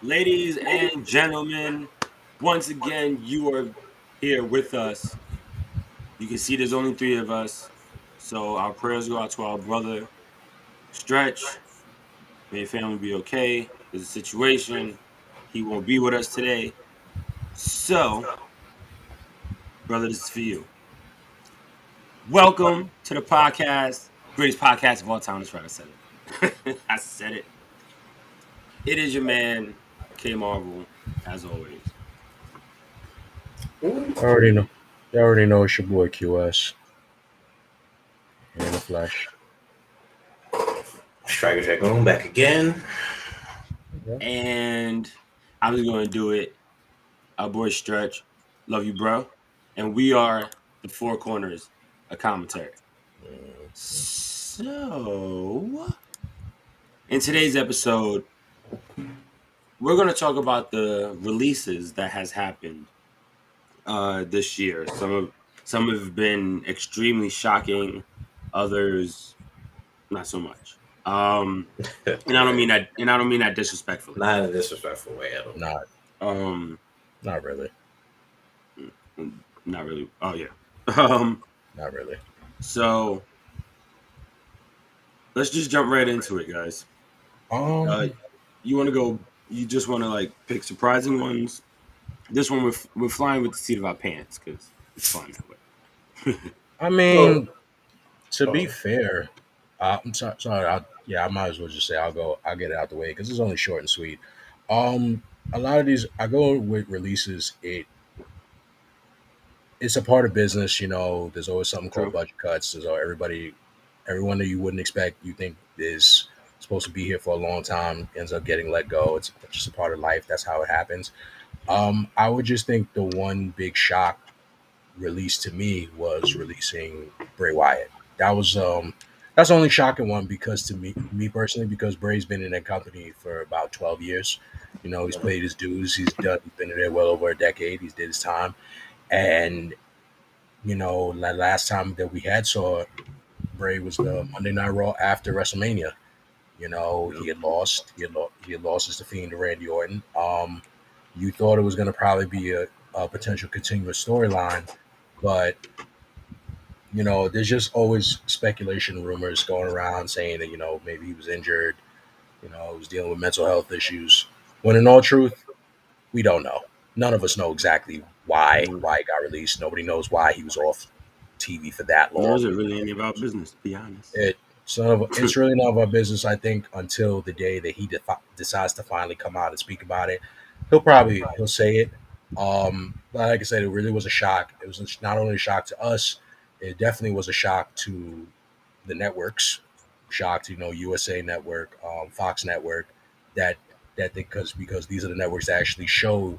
Ladies and gentlemen, once again, you are here with us. You can see there's only three of us. So our prayers go out to our brother, Stretch. May your family be okay. There's a situation. He won't be with us today. So, brother, this is for you. Welcome to the podcast. Greatest podcast of all time. That's right, I said it. I said it. It is your man, K Marvel, as always. I already know. You already know it's your boy QS in the flesh. Striker check on back again. And I'm just going to do it. Our boy Stretch. Love you, bro. And we are the Four Corners of Commentary. So, in today's episode, we're going to talk about the releases that has happened this year. Some have been extremely shocking, others not so much. And I don't mean that. And I don't mean that disrespectfully. Not in a disrespectful way at all. Not really. Not really. Oh yeah. Not really. So let's just jump right into it, guys. You want to go? You just want to like pick surprising ones. This one we're flying with the seat of our pants because it's fun that way. I mean, to be fair, I'm sorry. I might as well just say I'll get it out the way because it's only short and sweet. A lot of these I go with releases. It's a part of business, There's always something True. called budget cuts. There's everyone that you wouldn't expect, you think is supposed to be here for a long time, ends up getting let go. It's just a part of life. That's how it happens. I would just think the one big shock release to me was releasing Bray Wyatt. That's the only shocking one because to me personally, because Bray's been in that company for about 12 years. He's paid his dues. He's been in there well over a decade. He's did his time. And, the last time that we had saw Bray was the Monday Night Raw after WrestleMania. He had lost. He had lost his Fiend to Randy Orton. You thought it was going to probably be a potential continuous storyline, but there's just always speculation, rumors going around saying that maybe he was injured, he was dealing with mental health issues. When in all truth, we don't know. None of us know exactly why he got released. Nobody knows why he was off TV for that long. Nor is it really any of our business, to be honest. It's really none of our business, I think, until the day that he decides to finally come out and speak about it. He'll say it. But like I said, it really was a shock. It was not only a shock to us, it definitely was a shock to the networks. Shock to USA Network, Fox Network, because these are the networks that actually show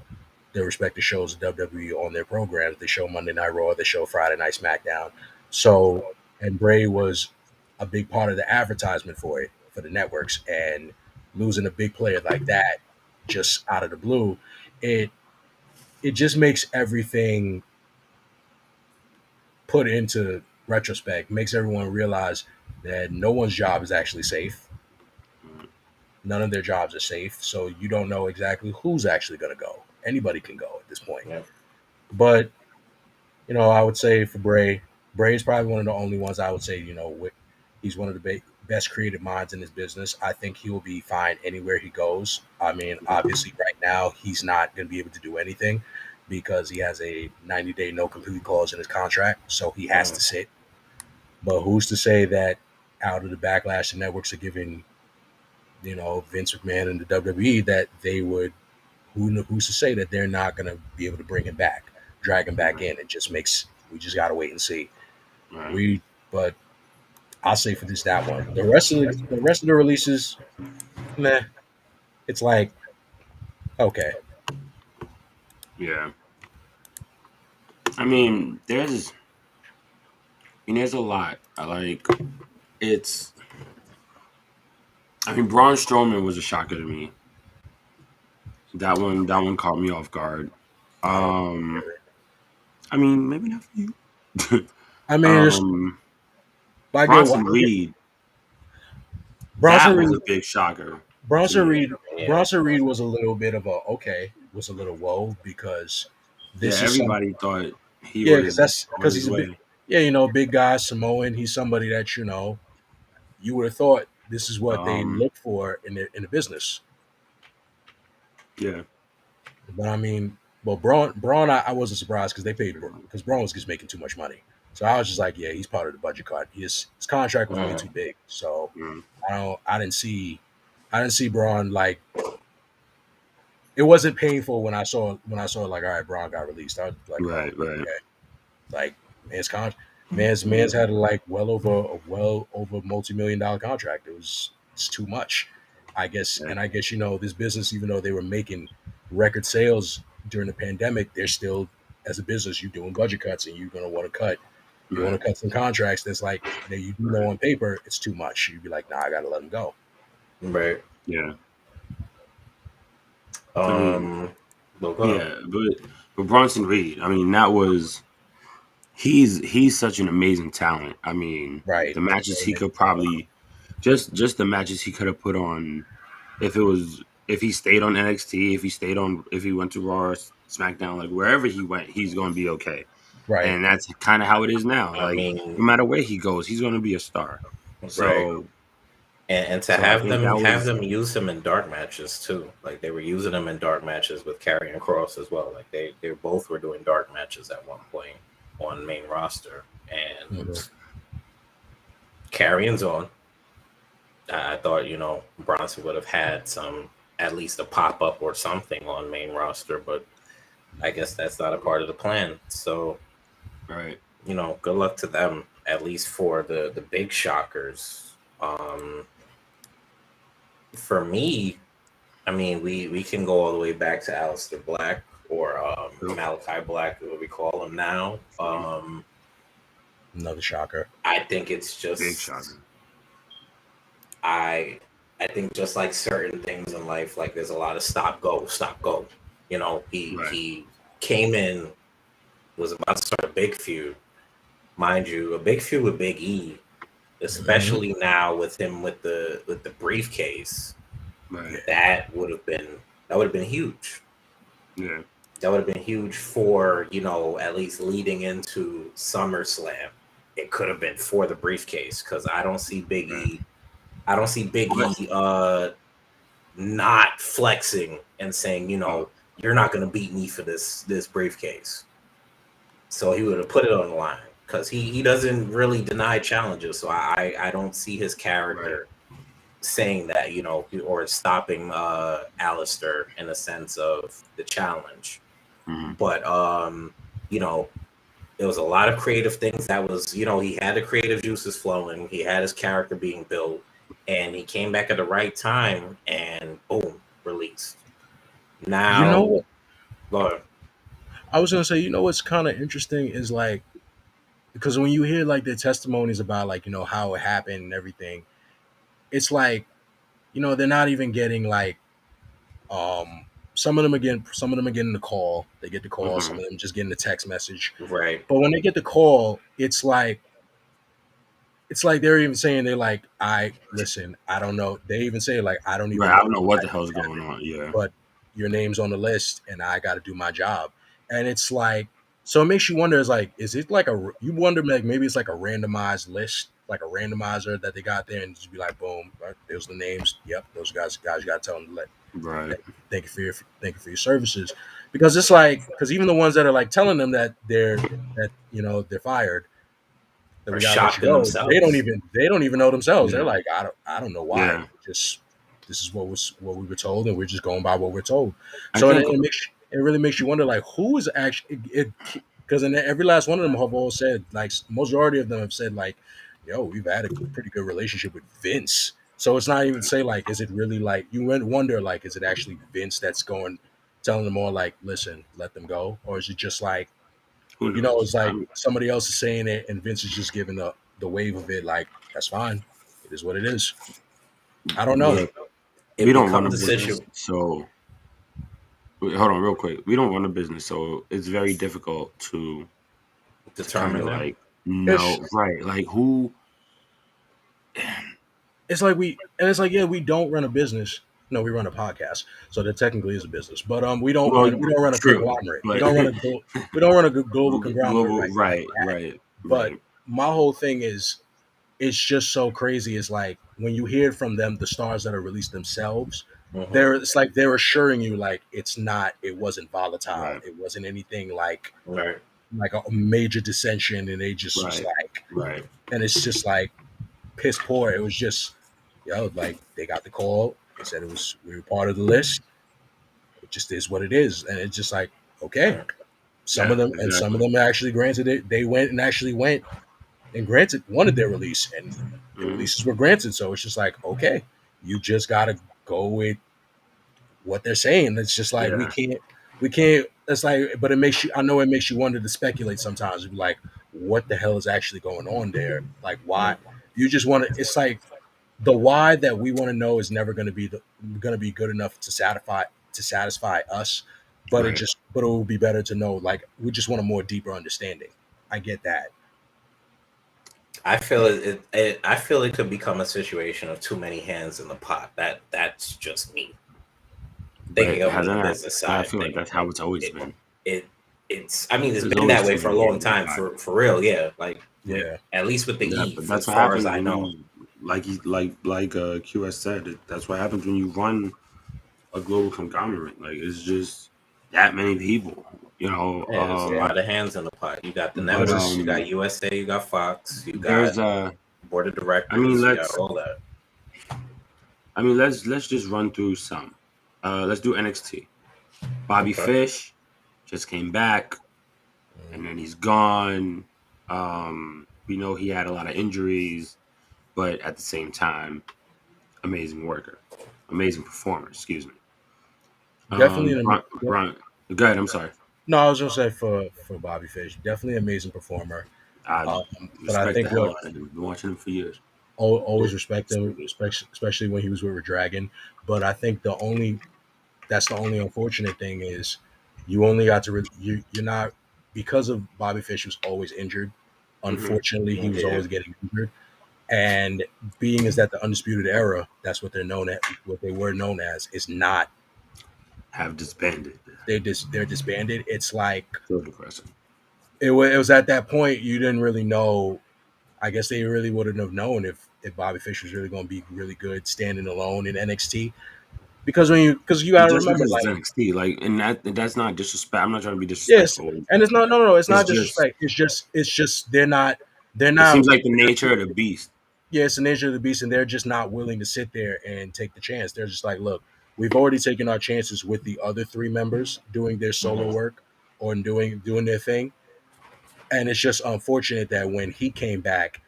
their respective shows of WWE on their programs. They show Monday Night Raw, they show Friday Night SmackDown. So, and Bray was a big part of the advertisement for the networks, and losing a big player like that just out of the blue, it just makes everything put into retrospect, makes everyone realize that no one's job is actually safe. None of their jobs are safe, so you don't know exactly who's actually going to go. Anybody can go at this point. Yeah. But, I would say for Bray is probably one of the only ones I would say, he's one of the best creative minds in his business. I think he will be fine anywhere he goes. I mean, obviously right now he's not going to be able to do anything because he has a 90-day no compete clause in his contract, so he has to sit. But who's to say that out of the backlash the networks are giving, Vince McMahon and the WWE, that they would, who's to say that they're not going to be able to bring him back, drag him back in? We just got to wait and see. Right. But I'll say for this that one. The rest of the releases, meh. It's like okay, Yeah. I mean, there's a lot. I like it's. I mean, Braun Strowman was a shocker to me. That one caught me off guard. I don't. Um, I mean, maybe not for you. I mean, just um, I get what Bronson Reed, Bronson that was a Reed. big shocker to Bronson me. Reed. Yeah. Bronson Reed was a little bit of a okay. Was a little whoa because Yeah, this is some everybody thought he yeah because was that's on because his he's a big way. yeah big guy Samoan. He's somebody that you would have thought this is what they Um, look for in the business. yeah, But I mean, well, Braun, I wasn't surprised because they paid because Braun was just making too much money. So I was just like, yeah, he's part of the budget cut. His contract was way too Mm, big. So mm, I didn't see Braun like it wasn't painful when I saw like all right, Braun got released. I was like, oh, right, right, okay, like man's con man's had like well over multi-million-dollar contract. It's too much, I guess. yeah, And I guess this business, even though they were making record sales during the pandemic, they're still as a business you're doing budget cuts and you're gonna want to cut. You want right, to cut some contracts that's like that you do know right, on paper it's too much. You'd be like, nah, I gotta let them go. right. yeah. I mean, Um, well, go on. yeah, but Bronson Reed, I mean, he's such an amazing talent. I mean, Right. the matches he could probably just the matches he could have put on if he stayed on NXT, if he went to Raw, or SmackDown, like wherever he went, he's going to be okay. Right. And that's kind of how it is now. I Like mean, no matter where he goes, he's going to be a star. right. So And to so I have think them that have was them use him in dark matches too. Like they were using them in dark matches with Karrion Cross as well. Like they both were doing dark matches at one point on main roster. Mhm. And Carrion's on. I thought, Bronson would have had some at least a pop up or something on main roster, but I guess that's not a part of the plan. So, right. good luck to them, at least for the big shockers. For me, I mean, we can go all the way back to Aleister Black or True. Malachi Black, what we call him now. True. Another shocker. I think it's Big just shocker. I I think just like certain things in life, like there's a lot of stop go stop go. He Right. he came in, was about to start a big feud, mind you, a big feud with Big E, Hmm. especially now with him with the briefcase. Right. That would have been huge. Yeah. That would have been huge for, at least leading into SummerSlam. It could have been for the briefcase because Right. I don't see Big But E not flexing and saying, oh, you're not going to beat me for this briefcase. So he would have put it on the line because he doesn't really deny challenges. So I don't see his right. character saying that, or stopping Alistair in a sense of the challenge. Hmm. But you know, there was a lot of creative things that was, he had the creative juices flowing, he had his character being built, and he came back at the right time and boom, released. You know Now, what? go ahead. I was gonna say, what's kind of interesting is like because when you hear like the testimonies about like how it happened and everything, it's like they're not even getting like some of them are getting the call. They get the call. Some Hmm. of them just getting the text message. Right. But when they get the call, it's like they're even saying they're like, I listen, I don't know. They even say like I don't Right. even I know don't know what what the hell's going happened, on. Yeah. but your name's on the list and I got to do my job. And it's like, so it makes you wonder, is like, is it like you wonder like maybe it's like a randomized list, like a randomizer that they got there and just be like, boom, right, there's the names. Yep, those guys, you got to tell them to Right. thank you for your services. Because it's like, because even the ones that are like telling them that they're fired, that Or we gotta let you shocked in go. They don't themselves. even they don't even know themselves. They're Yeah. like, I don't know why. Yeah. Just this is what we were told, and we're just going by what we're told. I So think it really makes you wonder, like, who is actually it. because in every last one of them have all said, like, majority of them have said, like, yo, we've had a pretty good relationship with Vince. So it's not even say like, is it really like you wonder like, is it actually Vince that's going telling them all like, listen, let them go, or is it just like, Who you know, knows? it's like somebody else is saying it and Vince is just giving the wave of it, like that's fine, it is what it is. I don't know. Look, we It don't run a becomes a business, situation. so wait, hold on, real quick. We don't run a business, so it's very difficult to kind Determine of that. like It's know, right? Like who? it's like it's like, yeah, we don't run a business. No, we run a podcast, so that technically is a business. But Well, we don't run a true, conglomerate. but We don't run a global conglomerate global, like right, that. right, But right, my whole thing is, it's just so crazy. It's like when you hear from them, the stars that are released themselves, Hmm. it's like they're assuring you like it wasn't volatile, right, it wasn't anything like Right. a major dissension, and they just was right, like, right, and it's just like piss poor. It was just, like they got the call. They said we were part of the list. It just is what it is, and it's just like, okay. Right. Some of yeah, them and some of exactly. them actually granted it. They went and actually went and granted wanted their release, and their Hmm. releases were granted. So it's just like, okay, you just gotta go with what they're saying. It's just like Yeah, we can't. It's like, but it makes you. I know it makes you wonder to speculate sometimes. Be like, what the hell is actually going on there? Like, why? Mm. You just want to. It's like the why that we want to know is never going to be going to be good enough to satisfy us. right, But it would be better to know. Like, we just want a more deeper understanding. I get that. I feel I feel it could become a situation of too many hands in the pot. That's just me thinking but of hasn't the that? business I side feel like thing. that's how it's always It been. it it's. I mean, it's There's been always that too way for a many long hands in the time. pot. For real, yeah. Like Yeah. at least with the But Eve, that's as what far as happens I when know. you, like QS said. That's what happens when you run a global conglomerate. Like it's just that many people, you know. Yeah, there's a lot of hands in the pot. You got the But networks, you got USA, you got Fox, you got there's board of I mean, directors, you got all that. let's just run through some. Let's do NXT. Bobby Okay. Fish just came back, and then he's gone. We know he had a lot of injuries, but at the same time, amazing worker, amazing performer. Excuse me. Definitely an Brian, go ahead. I'm sorry. No, I was gonna say for Bobby Fish, definitely an amazing performer. I But I respect the think hell what out of him. Been watching him for years. always respect him, Excuse me. especially when he was with Dragon. But I think the only unfortunate thing is you only got to you're not, because of Bobby Fish was always injured. Hmm. Unfortunately, he was Yeah. always getting injured, and being is that the Undisputed Era, that's what what they were known as, is not. Have disbanded. They're disbanded. It's like So impressive. it was at that point you didn't really know. I guess they really wouldn't have known if Bobby Fish was really going to be really good standing alone in NXT, because you got to Just remember, because it's like, NXT, like, and that's not disrespect. I'm not trying to be yes, disrespectful. and it's not, no, it's It's not just disrespect. It's just they're it not seems like the nature of the beast. yeah, it's the nature of the beast, and they're just not willing to sit there and take the chance. They're just like, look, we've already taken our chances with the other three members doing their solo Hmm. work or doing their thing, and it's just unfortunate that when he came back,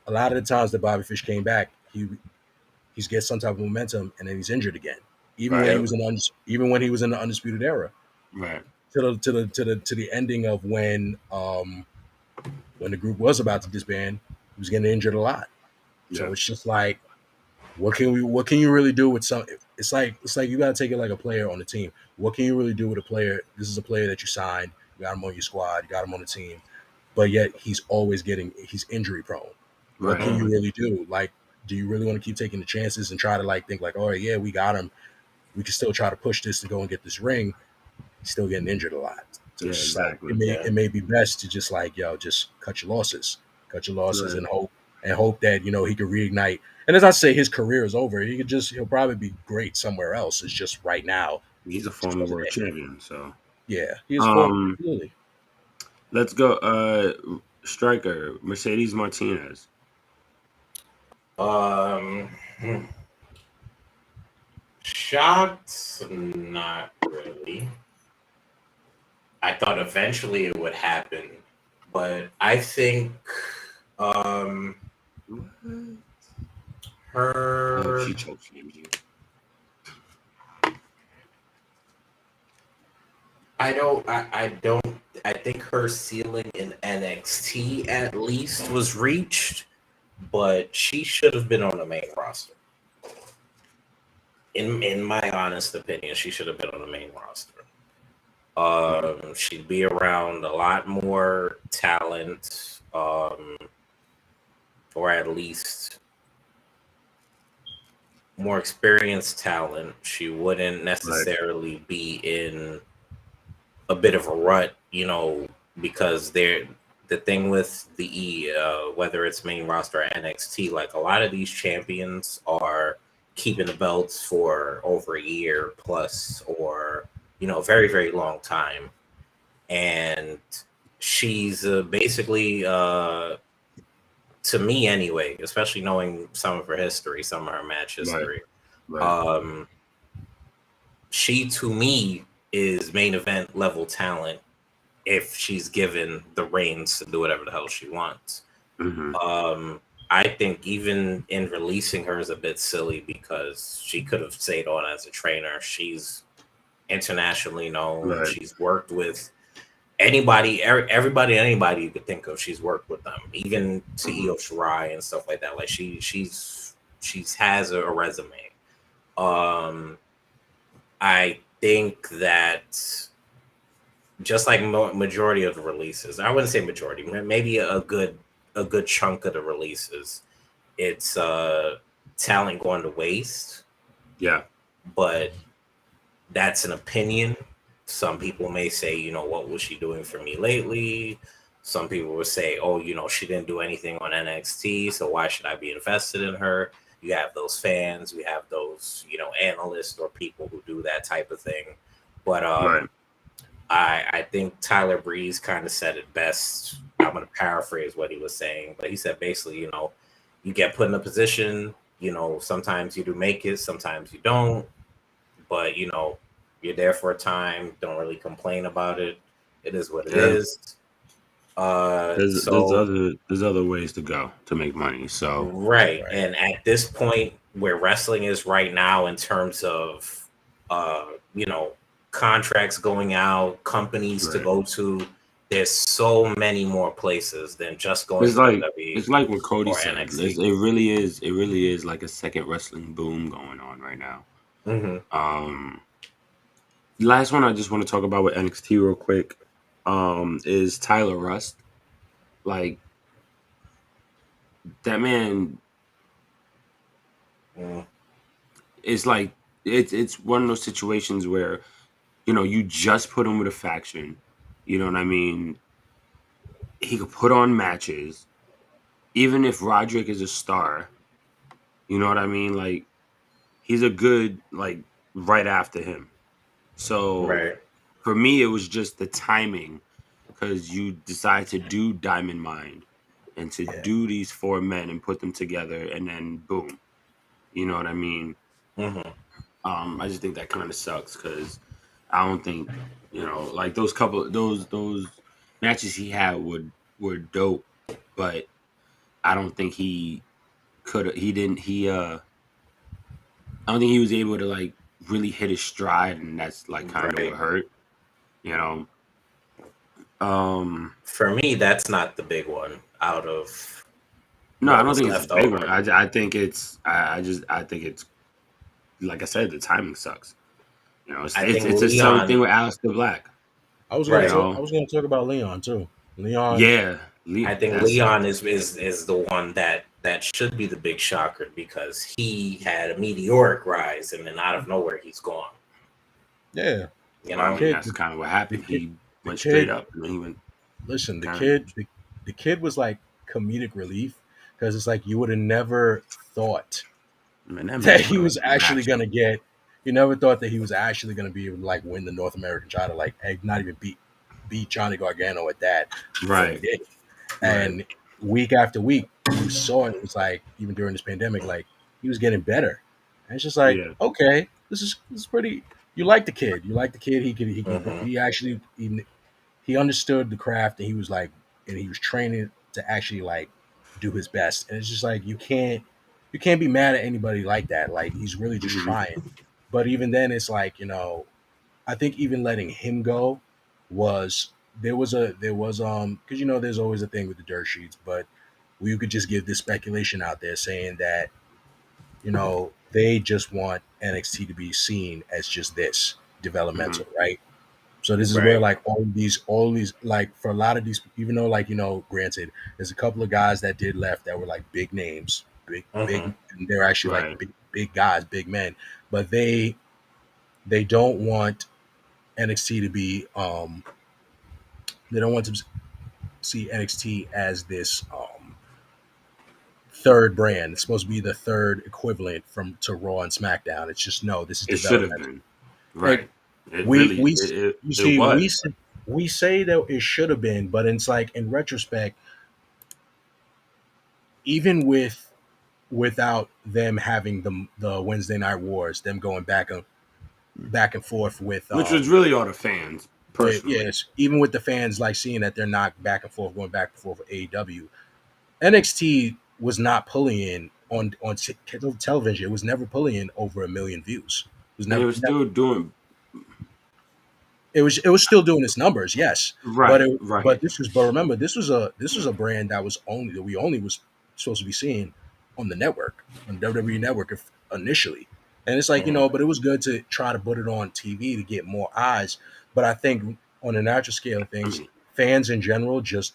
a lot of the times that Bobby Fish came back, he's gets some type of momentum and then he's injured again. Even when he Right, Yep. was even when he was in the Undisputed Era, right. to the ending of when the group was about to disband, he was getting injured a lot. Yeah, So it's just like, what can you really do with some? It's like you got to take it like a player on the team. What can you really do with a player? This is a player that you signed, you got him on your squad, you got him on the team, but yet he's injury prone. What right. can you Hmm. really do? Like, do you really want to keep taking the chances and try to like think like, all right, yeah, we got him. We can still try to push this to go and get this ring. He's still getting injured a lot. So Yeah, it's just like exactly. Yeah. it may be best to just like, just cut your losses, Right. and hope that he could reignite. And as I say, his career is over. He'll probably be great somewhere else. It's just right now, He's a it just former wasn't world it. champion, so Yeah, he is for um, absolutely. let's go. Striker Mercedes Martinez. Um, hmm. Shocked? Not really. I thought eventually it would happen, but I think um, What? Oh, her. she choked you. I don't. I don't. I think her ceiling in NXT at least was reached, but she should have been on the main roster. In my honest opinion, she should have been on the main roster. Mm, She'd be around a lot more talent, or at least more experienced talent. She wouldn't right, necessarily be in a bit of a rut, because the thing with whether it's main roster or NXT, like a lot of these champions are keeping the belts for over a year plus, or very very long time, and she's basically to me anyway, especially knowing some of her history, some of her match right, history. right. Um, she to me is main event level talent if she's given the reins to do whatever the hell she wants. Hmm. Um, I think even in releasing her is a bit silly because she could have stayed on as a trainer. She's internationally known. Right. She's worked with anybody, everybody, anybody you could think of. She's worked with them, even to Hmm. Io Shirai and stuff like that. Like she's has a resume. Um, I think that just like majority of the releases, I wouldn't say majority, maybe a good chunk of the releases, it's talent going to waste. Yeah. But that's an opinion. Some people may say, what was she doing for me lately? Some people would say, oh, she didn't do anything on NXT, so why should I be invested in her? You have those fans, we have those, analysts or people who do that type of thing. But Right. I think Tyler Breeze kind of said it best. I'm going to paraphrase what he was saying, but he said basically, you get put in a position, sometimes you do make it, sometimes you don't, but you're there for a time. Don't really complain about it. It is what it Yeah. is. There's So other ways to go to make money. So right, Right. and at this point where wrestling is right now in terms of uh, you know, contracts going out, companies to right. go to, there's so many more places than just going It's to like WWE it's like what Cody or said. NXT. It really is like a second wrestling boom going on right now. Hmm. Um, last one I just want to talk about with NXT real quick. Is Tyler Rust. Like that man Mm, is like it's one of those situations where you just put him with a faction. You know what I mean? He could put on matches, even if Roderick is a star. You know what I mean? Like he's a good like right after him. So right. for me, it was just the timing because you decide to do Diamond Mind and to Yeah. do these four men and put them together, and then boom. You know what I mean? Hmm. I just think that kind of sucks because I don't think like those couple those matches he had were dope, but I don't think he could he didn't he I don't think he was able to like really hit his stride, and that's like kind of what Right. hurt. You know, um, For me, that's not the big one out of no, I what don't was think it's a left big one. over. I think it's I think it's like I said, the timing sucks. I It's think the same thing Leon, with Aleister Black. You right. I know, was gonna talk about Leon too. Leon. yeah, I think that Leon sucks. is the one that should be the big shocker because he had a meteoric rise and then out of nowhere he's gone. Yeah. You Well, I The know, mean, kid. that's kind of what The happened. kid. He The went straight kid. up, and then he went Listen, kind of. the kid was like comedic relief because it's like you would have never thought Man, that that man he put on was a actually match. gonna get. You never thought that he was actually gonna be able to like win the North American title, like not even beat Johnny Gargano at that before he Right, did. right, And week after week, you saw it. It was like even during this pandemic, like he was getting better. And it's just like, yeah, okay, this is pretty. You like the kid. You like the kid. He could. hmm He actually. he understood the craft, and he was like, and he was training to actually like do his best. And it's just like you can't be mad at anybody like that. Like he's really just Mhm. trying. But even then, it's like I think even letting him go was there was because there's always a thing with the dirt sheets, but we could just give this speculation out there saying that they just want NXT to be seen as just this Mhm. developmental, right? So this is where Right. like all these like for a lot of these, even though like granted, there's a couple of guys that did left that were like big names, big, Mm-hmm. and they're actually like Right. big guys, big men, but they don't want NXT to be they don't want to see NXT as this third brand. It's supposed to be the third equivalent from to Raw and SmackDown. It's just no, this is It should have developmental. been. Like Right. It we really we you it see was. we say that it should have been, but it's like in retrospect, even without them having the Wednesday Night Wars, them going back and forth Which was really all the fans, with personally. yes, even with the fans like seeing that they're not back and forth going back and forth with AEW. NXT was not pulling in on television. It was never pulling in over a million views. It was And they never, were never still doing it was still doing its numbers, yes. right, But right. remember this was a brand that was only that we only was supposed to be seeing on the network, on WWE network initially. And it's like, Mm-hmm. but it was good to try to put it on TV to get more eyes. But I think on a natural scale of I things, mean, fans in general just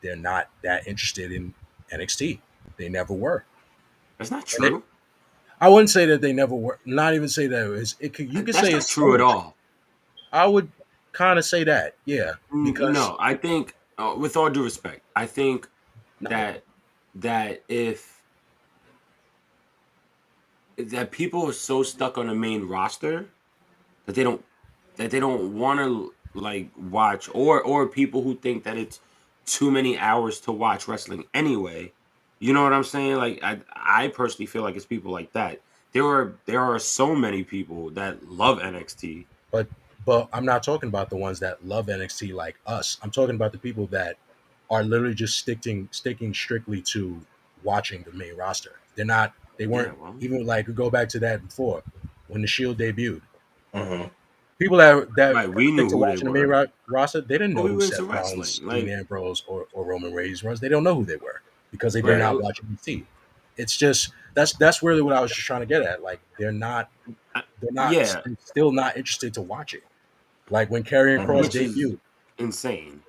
they're not that interested in NXT. They never were. that's not And true. I wouldn't say that they never were. Not even say that it could. You could That's say not it's true at somewhat true. all. I would kind of say that, yeah, because No, I think, with all due respect, I think no, that if that people are so stuck on the main roster that they don't want to like watch, or people who think that it's too many hours to watch wrestling anyway. You know what I'm saying? Like I personally feel like it's people like that. There are so many people that love NXT. but I'm not talking about the ones that love NXT like us. I'm talking about the people that are literally just sticking strictly to watching the main roster. They're not. They Yeah, weren't well, even like we go back to that before when the Shield debuted. Mm-hmm. People that right. We stick knew to who they watching the main were, roster, they didn't but know we who were Seth into Rollins, wrestling. Dean Like, Ambrose, or Roman Reigns was. They don't know who they were because they did right? not watch NXT. It's just that's really what I was just trying to get at. Like they're not Yeah, still not interested to watch it. Like when Karrion Mm-hmm. Cross which is debuted, insane.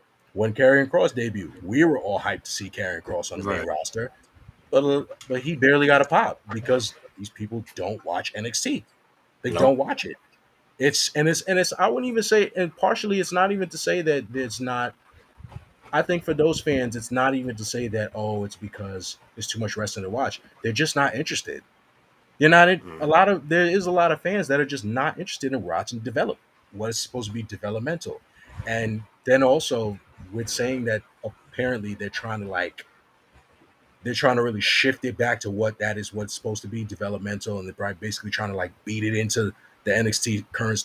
we were all hyped to see Karrion Cross on the main Right. roster, but he barely got a pop because these people don't watch NXT. They don't Nope. watch it. It's I wouldn't even say, and partially it's not even to say that it's not. I think for those fans, it's not even to say that it's because there's too much wrestling to watch. They're just not interested. They're not in, a Mm. lot of there is a lot of fans that are just not interested in watching develop what is supposed to be developmental, and then also with saying that apparently they're trying to really shift it back to what's supposed to be developmental, and they're basically trying to like beat it into the NXT current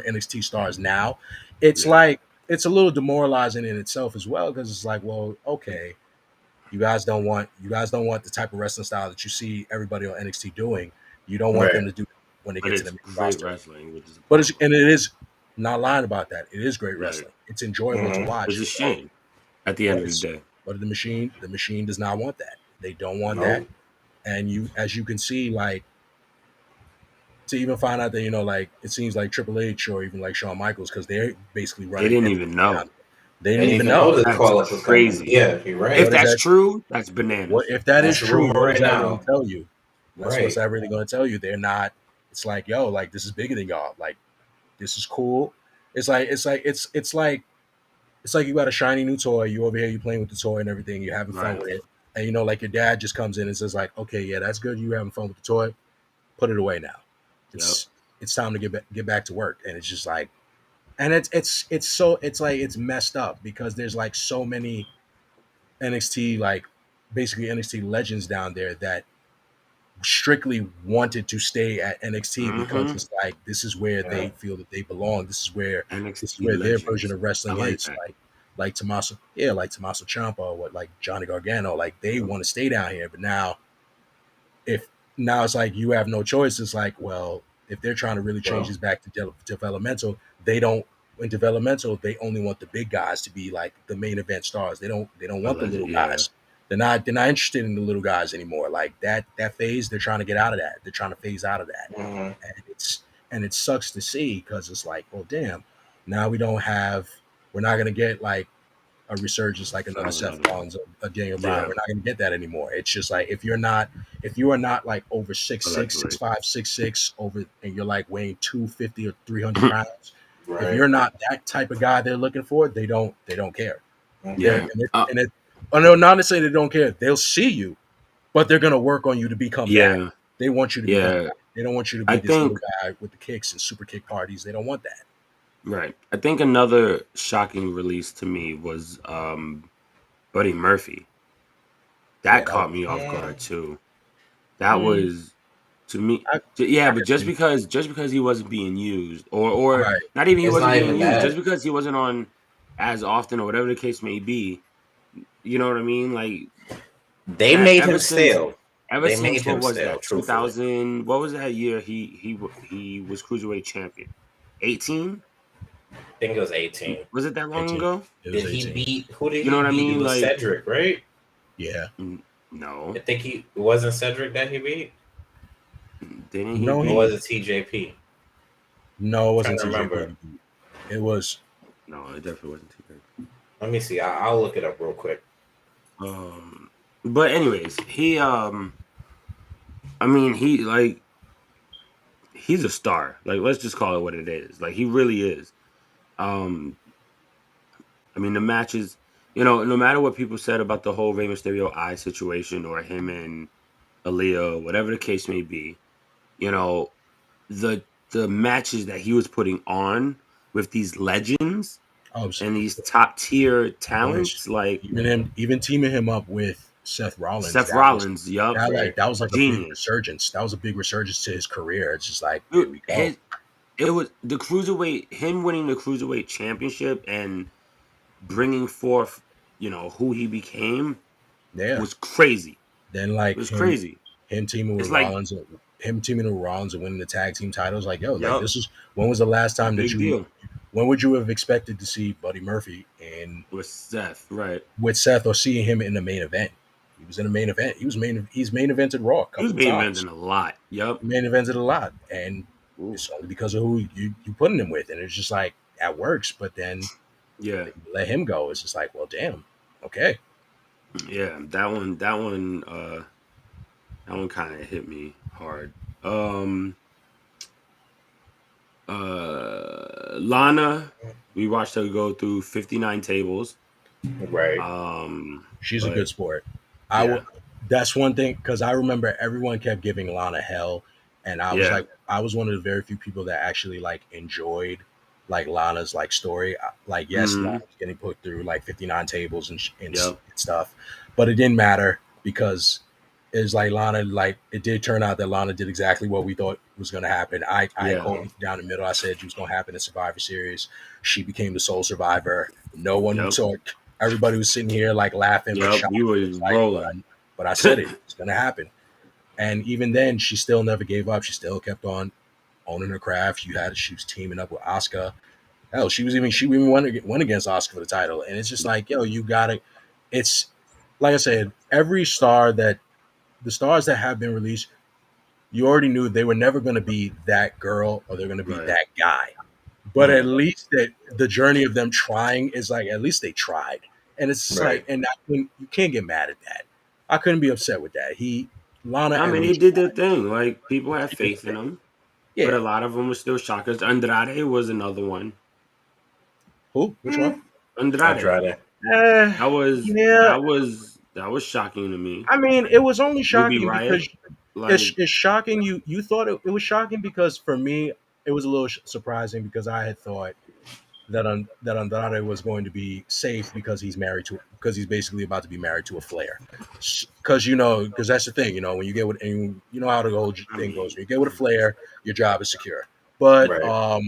NXT stars now. It's Yeah. like it's a little demoralizing in itself as well because it's like, well, okay, you guys don't want the type of wrestling style that you see everybody on NXT doing. You don't want Right. them to do when they But get to it's the main great roster. wrestling, which is a But problem. it is not lying about that. It is great Right. wrestling. It's enjoyable to Mm-hmm. watch. It's a shame at the end But of the it's day. but the machine does not want that. They don't want that. Nope. And you as you can see, like to even find out that like it seems like Triple H or even like Shawn Michaels because they're basically They running didn't everything even down. know. They They didn't didn't even even know know. the That's call up was coming. crazy. Yeah, you're If right. What is that's that? true, that's What bananas. if that is That's the true? rumor What is right that really now. tell you? That's what's Right. that really going to tell you? They're not. It's like yo, like this is bigger than y'all. Like this is cool. It's like you got a shiny new toy. You over here, you playing with the toy and everything. You're having fun Right. with it, and like your dad just comes in and says like, okay, yeah, that's good. You having fun with the toy. Put it away now. Yep. It's time to get back to work. And it's just like, and it's like it's messed up because there's like so many NXT like basically NXT legends down there that strictly wanted to stay at NXT because Mm-hmm. it's like this is where Yeah. they feel that they belong. This is NXT where their version Legends. of I wrestling like is. that. Like Tommaso, yeah, like Tommaso Ciampa or what like Johnny Gargano. Like they Yep. want to stay down here, but if now it's like you have no choice. It's like, well, if they're trying to really change Well, this back to developmental, they don't. In developmental, they only want the big guys to be like the main event stars. They don't want the Alleged. little Yeah. guys. They're not interested in the little guys anymore. Like that phase, they're trying to get out of that. They're trying to phase out of that, mhm. and it sucks to see because it's like, well, damn, now we're not gonna get like a resurgence like another Have Seth another one. Rollins or a Daniel Bryan. Yeah. We're not going to get that anymore. It's just like if you are not like over 6'6", Allegedly. 6'5", 6'6", over, and you're like weighing 250 or 300 pounds. If Right. you're not that type of guy they're looking for, they don't care. They're Yeah. Mhm. oh no, not to say they don't care. They'll see you, but they're going to work on you to become that. Yeah. They want you to become Yeah. that. They don't want you to I be this little think guy with the kicks and super kick parties. They don't want that. right. I think another shocking release to me was Buddy Murphy. That Yeah, that was, caught me off Mm, guard too. That mm, was to me. I, Yeah, I but could see. just because he wasn't being used, or Right. not even he it's wasn't not being even used, just that. because he wasn't on as often or whatever the case may be. You know what I mean? Like They that made him stale. ever They made since what him was stale. that? Truthfully, 2000. What was that year? He was cruiserweight champion. 18. I think it was 18. Was it that long 18. ago? It was Did he 18. beat? Who did You know he what I beat? It mean? was Like Cedric, right? Yeah. I no, think he it wasn't Cedric that he beat, didn't he No, or he was beat? it TJP? no, it Trying wasn't to remember. TJP. It was No, it definitely wasn't too Let me see. I'll look it up real quick. bad. But anyways, I mean, he's a star. Like, let's just call it what it is. Like, he really is. Um, I mean, the matches, no matter what people said about the whole Rey Mysterio eye situation or him and Aaliyah, whatever the case may be, you know, the the matches that he was putting on with these legends oh and these top tier boys, talents, like even teaming him up with Seth Rollins, Seth Rollins, yup, Right. that was like a big genius. resurgence. That was a big resurgence to his career. It's just like here Dude, we go. it was the cruiserweight, him winning the cruiserweight championship and bringing forth, who he became Yeah. was crazy. Then It like was crazy. him teaming with It's like, Rollins, and winning the tag team titles. Like yo, like yup, this is when was the last time that big you? deal When would you have expected to see Buddy Murphy in with Seth, right? with Seth or seeing him in the main event? He was in the main event. He's main evented Raw a He was couple of main times. eventing a lot. Yup. Main evented a lot, and Ooh. it's only because of who you putting him with, and it's just like that works. But then Yeah. you let him go. It's just like, well, damn, okay, Yeah. That one kind of hit me hard. Um Lana, we watched her go through 59 tables. Right. she's a good But sport. I yeah, would. That's one thing because I remember everyone kept giving Lana hell, and yeah, I was one of the very few people that actually like enjoyed like Lana's like story. Like, yes, Lana mm-hmm, was getting put through like 59 tables yep, and stuff, but it didn't matter because it's like Lana, like it did turn out that Lana did exactly what we thought was going to happen. I yeah, called it down the middle. I said it was going to happen in Survivor Series. She became the sole survivor. No one yep, saw it. Everybody was sitting here like laughing but yep. shocked. We was It's like, rolling. but I said it. It's going to happen. And even then, she still never gave up. She still kept on owning her craft. She was teaming up with Asuka. Hell, she even went against Asuka for the title. And it's just like, yo, you gotta. It's like I said, the stars that have been released, you already knew they were never going to be that girl or they're going to be Right. that guy. But at Mhm. least that the journey of them trying is like at least they tried, and it's just like, Right. and you can't get mad at that. I couldn't be upset with that. Lana I at mean, they least did their thing. Like, people had she did faith the in thing. them, but Yeah. a lot of them were still shockers. Andrade was another one. Who? Which one? Andrade. Andrade. Uh, yeah. That was shocking to me. I mean, it was only Ruby shocking because Riot, like, it's shocking. You thought it was shocking because for me it was a little surprising because I had thought that Andrade was going to be safe because he's basically about to be married to a Flair. Because because that's the thing, when you get with and you know how the whole I thing goes. mean, When you get with a Flair, your job is secure. But Right.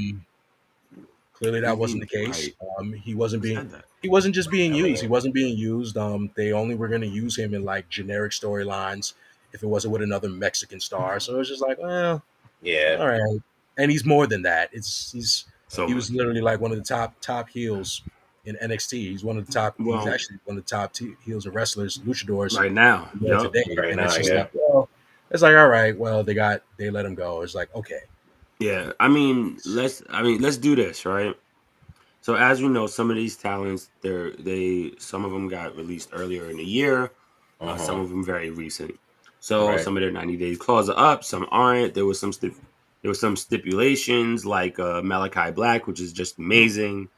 clearly that wasn't the case. right. He wasn't Who being said that? he wasn't just being I used. He mean, wasn't being used. They only were going to use him in like generic storylines if it wasn't with another Mexican star. So it's just like, well, yeah. all right. And he's more than that. So He was much. literally like one of the top heels in NXT. He's one of the top. He's Well, actually one of the top heels of wrestlers, luchadors right now, in the world yep. today. Right And now, it's just yeah. like, well, it's like, all right, well, they let him go. It's like, okay, Yeah. I mean, let's do this, right? So as we know, some of these talents, some of them got released earlier in the year, some Uh-huh. of them very recent. So Right. some of their 90 days clause are up, some aren't. There was some stipulations like Malachi Black, which is just amazing,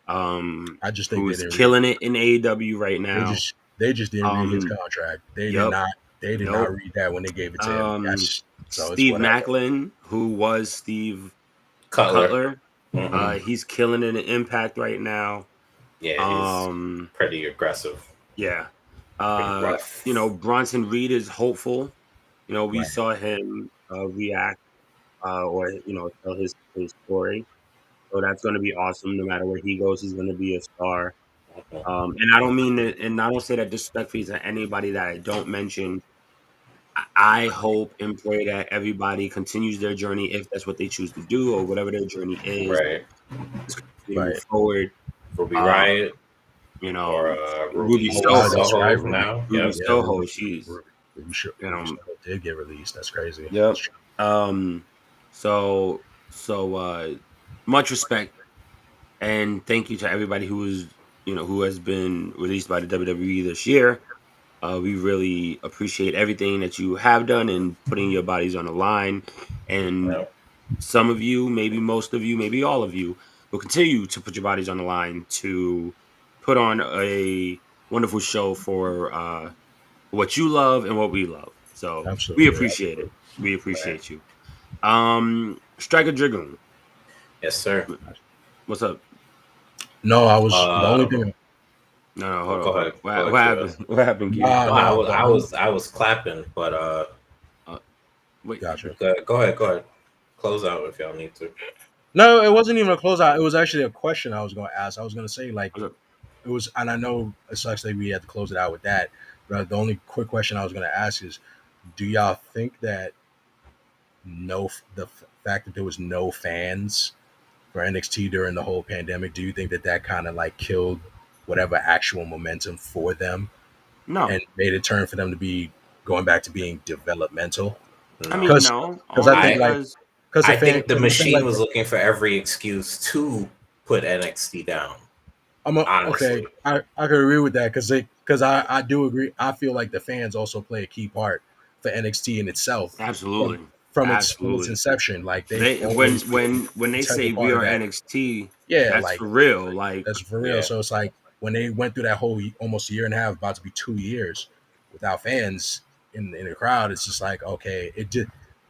I just think who they is didn't read. killing it in AEW right now. They just didn't read his Um, contract. They did yep, not. They did not nope. read that when they gave it to him. Um, That's so it's Steve whatever. Macklin, who was Steve Cutler. Cutler, Hmm. he's killing it in Impact right now. Yeah, he's Um, pretty aggressive, Yeah. pretty rough. Bronson Reed is hopeful. We Right. saw him react or tell his story. So that's going to be awesome. No matter where he goes, he's going to be a star. Mhm. And I don't mean that, and I don't say that disrespectfully to anybody that I don't mention. I hope and pray that everybody continues their journey if that's what they choose to do or whatever their journey is. Right. Just continue to move Right. forward. Ruby Uh, Riot you or know, Ruby Ruby Oh wow, Soho, that's right. Soho now. Ruby Yep. Yeah, Soho, she's you Ruby know Soho did get released. That's crazy. That's Yep. true. Um, so much respect and thank you to everybody who has been released by the WWE this year. We really appreciate everything that you have done and putting your bodies on the line. And Yep. some of you, maybe most of you, maybe all of you, will continue to put your bodies on the line to put on a wonderful show for what you love and what we love. So we Absolutely, appreciate it. absolutely. We Right. appreciate you. Striker Dragoon, Yes, sir. what's up? No, I was the only Um. thing. No, no, Oh, hold go on, hold on. ahead. Go What ahead, Keo. happened? What happened, Q? No, Nah, the only. I was clapping, but Uh, wait, Gotcha. go ahead, go ahead. Close out if y'all need to. No, it wasn't even a closeout. It was actually a question I was going to ask. I was going to say like what's up? it was, and I know it sucks that we had to close it out with that. But the only quick question I was going to ask is, do y'all think that fact that there was no fans for NXT during the whole pandemic, do you think that that kind of like killed whatever actual momentum for them No, and made it turn for them to be going back to being developmental? I mean No. Because no, I only think I like because because the I fan think the because I think machine like was looking for every excuse to put NXT down. okay. Honestly. I could agree with that because I do agree. I feel like the fans also play a key part for NXT in itself from absolutely, its absolutely. inception. Like they've They always been when an they integral say we part of are that. NXT, Yeah, that's like for real. Like that's for real. Yeah. So it's like when they went through that whole almost year and a half, about to be 2 years without fans in the crowd, it's just like okay,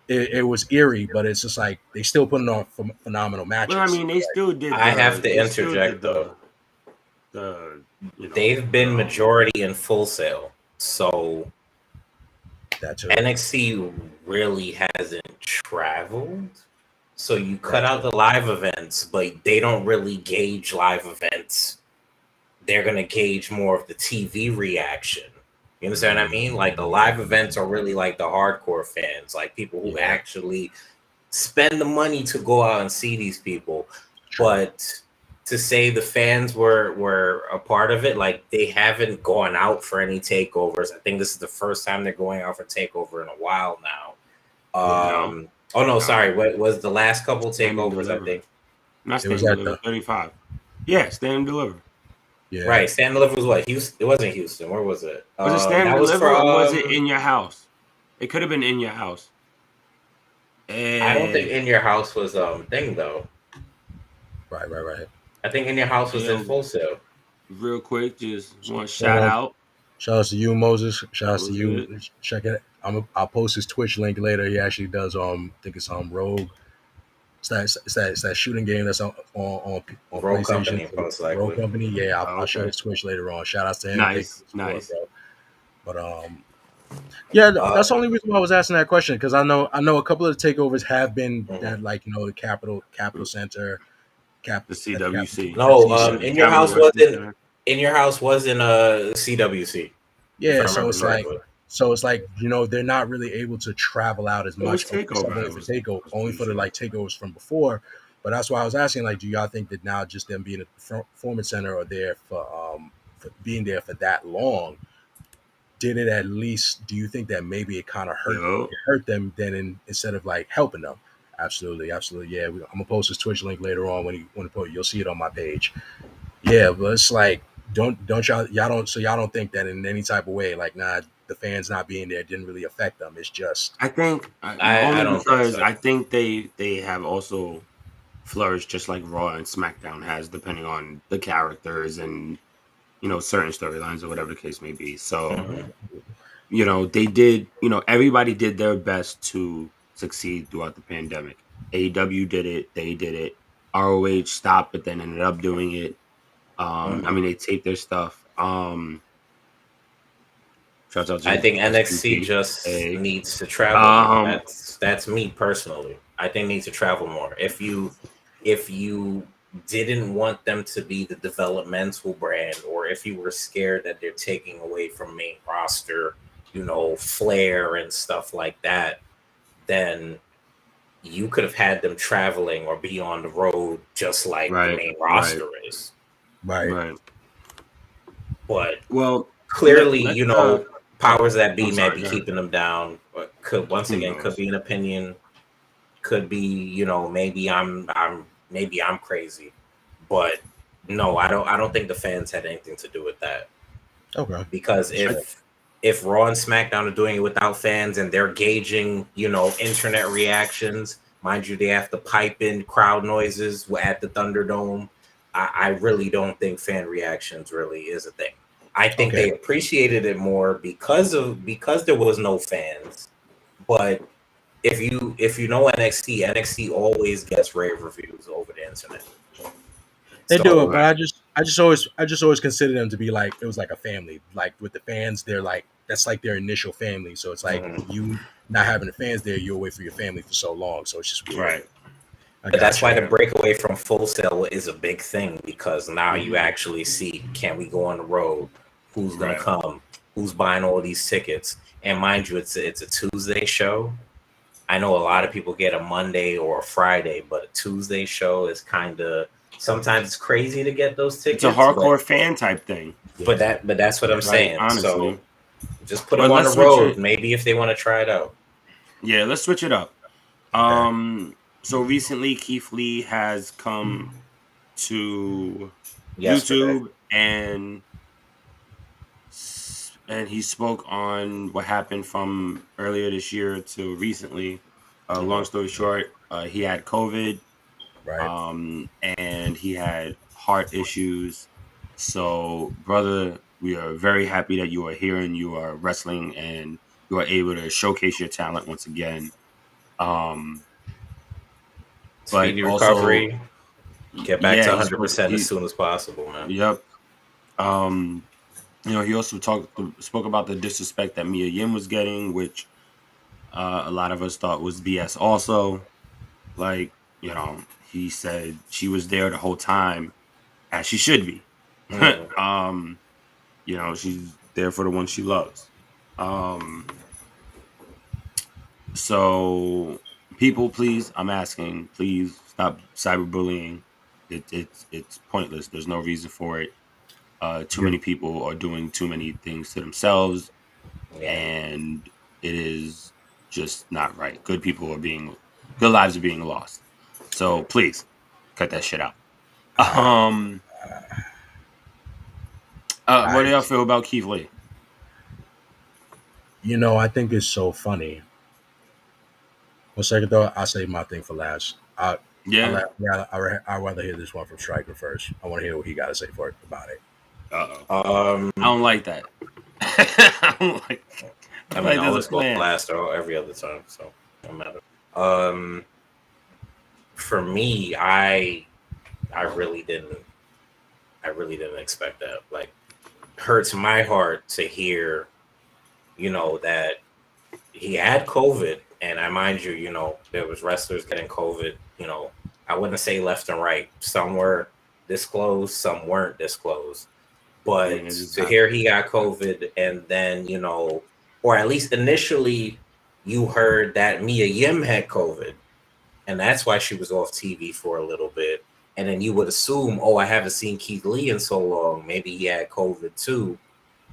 it was eerie, but it's just like they still putting on phenomenal well, I matches. mean, they still did I have to they still did interject though. the They've the been majority in Full Sail. So That too. NXT really hasn't traveled. So you cut That out too. the live events, but they don't really gauge live events. They're gonna gauge more of the TV reaction. You understand what I mean? Like the live events are really like the hardcore fans, like people who Yeah, actually spend the money to go out and see these people. true. But to say the fans were a part of it, like they haven't gone out for any takeovers. I think this is the first time they're going out for takeover in a while now. Yeah, no, Oh no, no. sorry. What was the last couple Stand and takeovers? I deliver, think not it was stand and at deliver. the 35. Yeah, stand and deliver. yeah. right. Stand Deliver was what? Houston. It wasn't Houston. Where was it? Was it stand and That was for deliver or was it in your house? It could have been in your house. I don't think Hey, In Your House was thing though. Right, right, right. I think In Your House was in yo, Full Sail. real quick, just want to Hold shout on. out. Shout outs to you, Moses. Shout That outs to was you. it. Check it. I'll post his Twitch link later. He actually does I think it's Rogue It's that shooting game that's on Rogue PlayStation. Company, most Rogue likely. Company. Yeah, Oh, I'll share okay. his Twitch later on. Shout outs to him. Thank you Nice, for the support, nice. bro. But yeah, Uh, that's the only reason why I was asking that question because I know a couple of the takeovers have been mhm. that like the Capital Center, The at the CWC. No, The in your Capital house Wrestling wasn't Center. CWC, if I Yeah, remember correctly. so it's like they're not really able to travel out as It was much, except takeover. only I for was only pretty for the sure. like takeovers from before. But that's why I was asking, like, do y'all think that now just them being at the performance center or there for being there for that long, did it at least? Do you think that maybe it kind of Yo, hurt them then instead of like helping them? Absolutely, absolutely. Yeah, I'm gonna post his Twitch link later on when you put you'll see it on my page. Yeah, but it's like don't y'all don't think that in any type of way like nah the fans not being there didn't really affect them. It's just I think I only don't think because so. I think they have also flourished just like Raw and SmackDown has, depending on the characters and certain storylines or whatever the case may be. So Hmm. they did. Everybody did their best to succeed throughout the pandemic. AEW did it. They did it. ROH stopped, but then ended up doing it. I Hmm. mean, they taped their stuff. Shouts out I to think NXT SPP. just Hey, needs to travel more. um, That's me personally. I think needs to travel more. If you didn't want them to be the developmental brand, or if you were scared that they're taking away from main roster, flair and stuff like that, then you could have had them traveling or be on the road just like the right, main right, roster is. right. right. But Well, clearly, let's powers that be I'm may sorry, be go ahead. keeping them down. But Who could knows? be an opinion, could be, maybe I'm crazy. But no, I don't think the fans had anything to do with that. Okay, Because that's I, fair. if Raw and SmackDown are doing it without fans and they're gauging, internet reactions, mind you, they have to pipe in crowd noises at the Thunderdome. I really don't think fan reactions really is a thing. I think Okay, they appreciated it more because there was no fans. But if you know NXT always gets rave reviews over the internet. they do it, So but right. I just always consider them to be like it was like a family. Like with the fans, they're like that's like their initial family. So it's like mhm. you not having the fans there, you're away from your family for so long. So it's just weird. Right. I But that's got why you. the Yeah. breakaway from Full Sail is a big thing, because now you Hmm. actually see, can we go on the road? Who's gonna Right. come? Who's buying all these tickets? And mind you, it's a Tuesday show. I know a lot of people get a Monday or a Friday, but a Tuesday show is kind of, sometimes it's crazy to get those It's a tickets. But hardcore fan type thing, but Yeah, that's what I'm right? saying. So Honestly, just put but them on the let's switch road, it. maybe if they want to try it out. Yeah, let's switch it up. okay. So recently, Keith Lee has come to Yesterday. YouTube and he spoke on what happened from earlier this year to recently. Long Hmm. story short, he had COVID, Right. and he had heart issues. So, brother, we are very happy that you are here and you are wrestling and you are able to showcase your talent once again. Um, but Speedy also, recovery. Get back yeah, to he spoke. 100% as soon as possible, man. Yep. Um, he also spoke about the disrespect that Mia Yim was getting, which a lot of us thought was BS. Also, like he said she was there the whole time, as she should be. Mm. um, she's there for the one she loves. Um, so people, please, I'm asking, please stop cyberbullying. It's pointless. There's no reason for it. Too You're many people are doing too many things to themselves, Yeah. and it is just not right. Good lives are being lost. So please cut that shit out. uh, Um, what I do y'all feel about Keith Lee? I think it's so funny. One second though, I'll save my thing for last. Yeah. I'd rather hear this one from Striker first. I want to hear what he got to say for it about it. Uh-oh. Um, I don't like that. I don't like. I I feel mean, like I there's a always go plan. last or every other time, so no matter. Um, for me, I really didn't expect that. Like, hurts my heart to hear, that he had COVID, and I mind you, there was wrestlers getting COVID. I wouldn't say left and right. Some were disclosed, some weren't disclosed. I mean, But it just to hear he happens. got COVID, and then or at least initially, you heard that Mia Yim had COVID, and that's why she was off TV for a little bit. And then you would assume, oh, I haven't seen Keith Lee in so long. Maybe he had COVID too.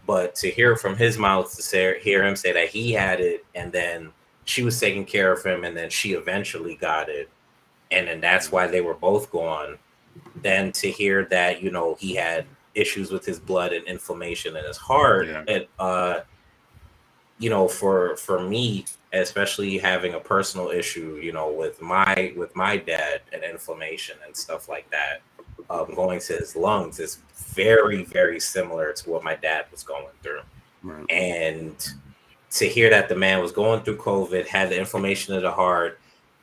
But to hear from his mouth, hear him say that he had it, and then she was taking care of him, and then she eventually got it, and then that's why they were both gone. Then to hear that he had issues with his blood and inflammation in his heart, Yeah. for me, especially having a personal issue, with my dad and inflammation and stuff like that, going to his lungs is very, very similar to what my dad was going through. Right. And to hear that the man was going through COVID, had the inflammation of the heart,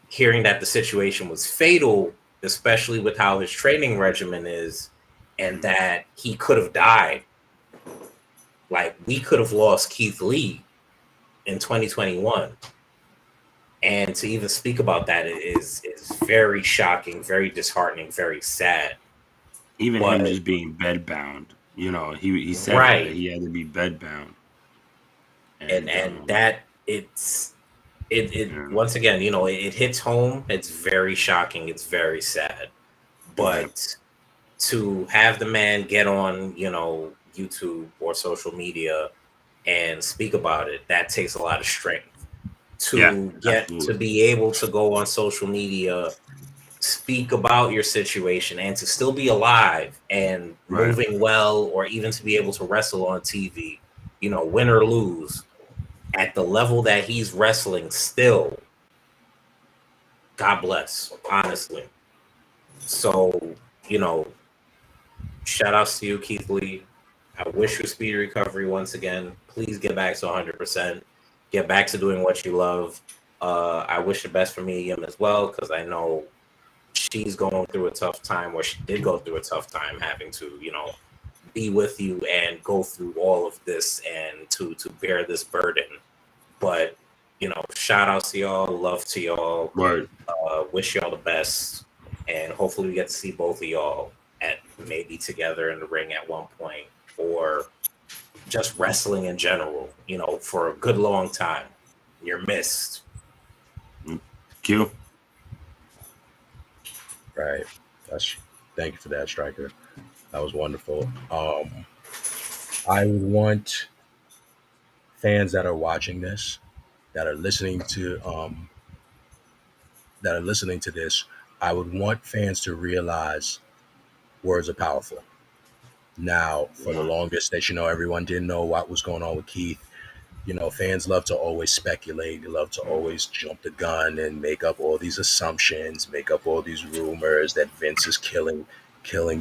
hearing that the situation was fatal, especially with how his training regimen is, and that he could have died. Like, we could have lost Keith Lee in 2021. And to even speak about that is very shocking, very disheartening, very sad. Even him But just being bedbound, he said it that right, he had to be bedbound, and and and that it yeah, once again, it hits home. It's very shocking. It's very sad. yeah, But to have the man get on, YouTube or social media and speak about it, that takes a lot of strength. yeah, To absolutely, be able to go on social media, speak about your situation, and to still be alive and right. moving well, or even to be able to wrestle on TV, win or lose, at the level that he's wrestling still, God bless, honestly. So, you know, shout outs to you, Keith Lee. I wish you speedy recovery once again. Please get back to 100%. Get back to doing what you love. I wish the best for Miriam as well, because I know she's going through a tough time, or she did go through a tough time having to, be with you and go through all of this and to bear this burden. But, shout outs to y'all, love to y'all, Word. wish y'all the best, and hopefully we get to see both of y'all at maybe together in the ring at one point, or just wrestling in general, for a good long time. You're missed. Q. Right. That's Thank you for that, Striker. That was wonderful. I would want fans that are watching this, that are listening to this, I would want fans to realize words are powerful. Now, for the Right. longest, that everyone didn't know what was going on with Keith. Fans love to always speculate. They love to always jump the gun and make up all these assumptions, make up all these rumors that Vince is killing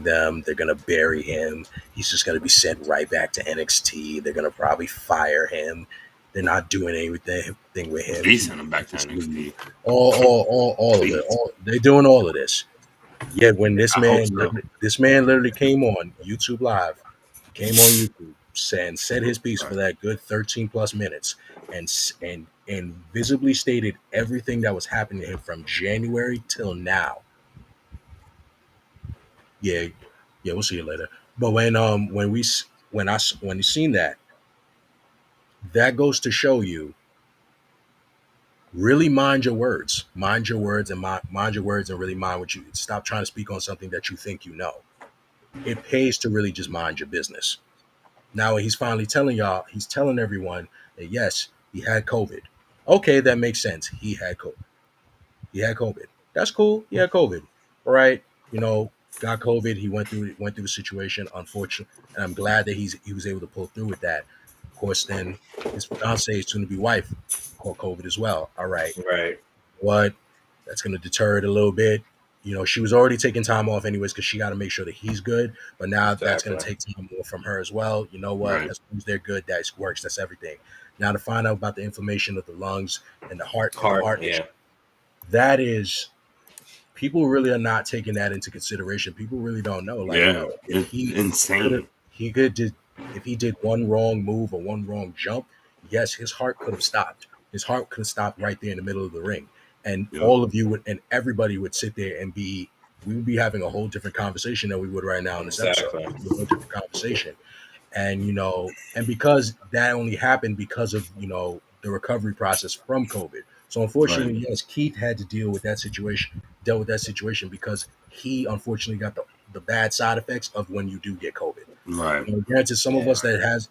them. They're gonna bury him. He's just gonna be sent right back to NXT. They're gonna probably fire him. They're not doing anything with him. They He sent him back to just leave. NXT. All of it. Please. They're doing all of this. Yet when I hope so. this man literally came on YouTube Live, he came on YouTube and said his piece for Right. that good 13 plus minutes, and visibly stated everything that was happening to him from January till now. Yeah, yeah, we'll see you later. But when you seen that, that goes to show you, really mind your words, and mind your words, and really mind what you stop trying to speak on something that you think you know. It pays to really just mind your business. Now he's finally telling y'all, he's telling everyone that yes, he had COVID. Okay, that makes sense. He had COVID. He had COVID. That's cool. He had COVID. All right. Got COVID. He went through the situation, unfortunately. And I'm glad that he was able to pull through with that. Of course, then his fiance, soon to be wife, caught COVID as well. All right. Right. What? That's going to deter it a little bit. She was already taking time off anyways because she got to make sure that he's good. But now that's going Exactly. to take time more from her as well. You know what? Right. As long as they're good, that works. That's everything. Now to find out about the inflammation of the lungs and the heart Heart. issue, Yeah. that is people really are not taking that into consideration. People really don't know. Like Yeah, if it's he could have, insane. he could did if he did one wrong move or one wrong jump, yes, his heart could have stopped. His heart could have stopped right there in the middle of the ring, and Yep. all of you would and everybody would sit there and be. We would be having a whole different conversation than we would right now in this episode. Exactly. It would be a whole different conversation, and and because that only happened because of the recovery process from COVID. So Right. unfortunately, yes, Keith had to dealt with that situation because he unfortunately got the bad side effects of when you do get COVID. Right. Granted, some of Yeah. us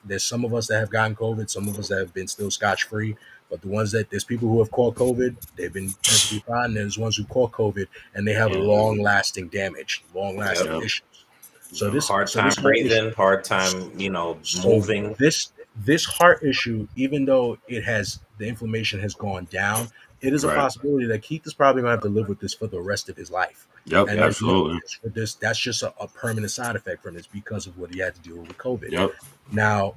there's some of us that have gotten COVID, some of us that have been still scotch free, but the ones that there's people who have caught COVID, they've been perfectly fine. And there's ones who caught COVID and they have Yeah. long lasting damage, long lasting Yep. Yep. issues. So Yep. this Hard so time this whole issue breathing, hard time, so moving. this heart issue, even though the inflammation has gone down, it is a Right. possibility that Keith is probably going to have to live with this for the rest of his life. Yep. And Absolutely. that's just a permanent side effect from this because of what he had to deal with COVID. Yep. Now,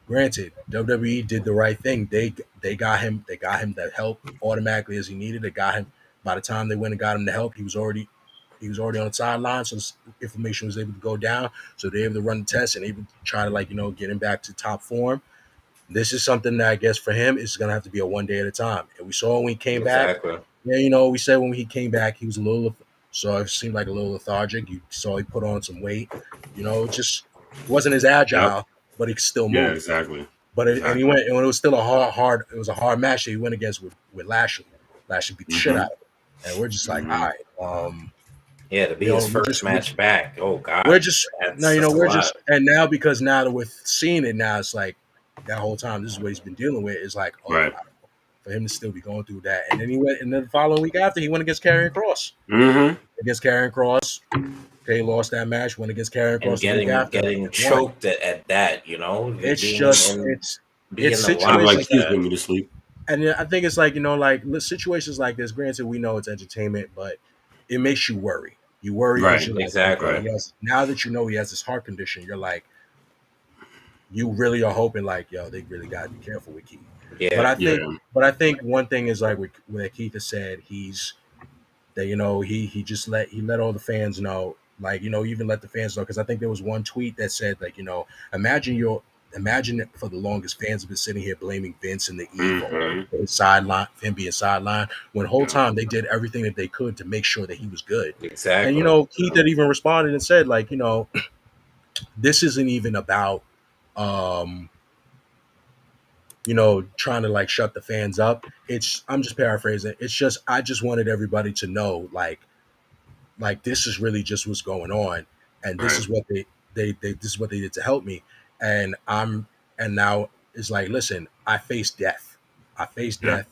granted, WWE did the right thing. They got him the help automatically as he needed. They got him by the time they went and got him the help, he was already on the sideline, so his inflammation was able to go down. So they're able to run the test and able to try to get him back to top form. This is something that I guess for him is going to have to be a one day at a time. And we saw when he came back. Exactly. Yeah, we said when he came back, he was a little, so it seemed like a little lethargic. You saw he put on some weight. Just wasn't as Yep. agile, but he could still Yeah. move. Exactly. And he Exactly. went, and it was still it was a hard match that he went against with Lashley. Lashley beat the shit out Mhm. of him, and we're just like, all Mhm. right, Yeah, to be his we first just match back. Oh we're God, just now, that's a we're lot. just and now because now that we're seeing it now, it's like that whole time this is what he's been dealing with. Is like, oh Right. wow, for him to still be going through that. And then he went, and then the following week after he went against Karrion Cross. Mhm. Against Karrion Cross, they lost that match. Went against Karrion And Cross the week after getting and won. choked at that, It's being just in it's being the Sounds lock like like situations, he's that. putting me to sleep. and I think it's like like situations like this. Granted, we know it's entertainment, but it makes you worry. You worry because Right. you're like, okay, Exactly. Right. yes. Now that you know he has this heart condition, you're like, you really are hoping like, yo, they really got to be careful with Keith. But Yeah. I think, Yeah. one thing is like what Keith has said, he's that he just he let all the fans know, like even let the fans know, because I think there was one tweet that said like imagine imagine it for the longest fans have been sitting here blaming Vince and the E Mhm. for his sideline, him being sideline, when the whole Yeah. time they did everything that they could to make sure that he was good. And Exactly. Keith had even responded and said like this isn't even about um trying to like shut the fans up. I'm just paraphrasing. It's just I just wanted everybody to know like this is really just what's going on, and this Right. is what this is what they did to help me, and and now it's like, listen, I faced Yeah. death,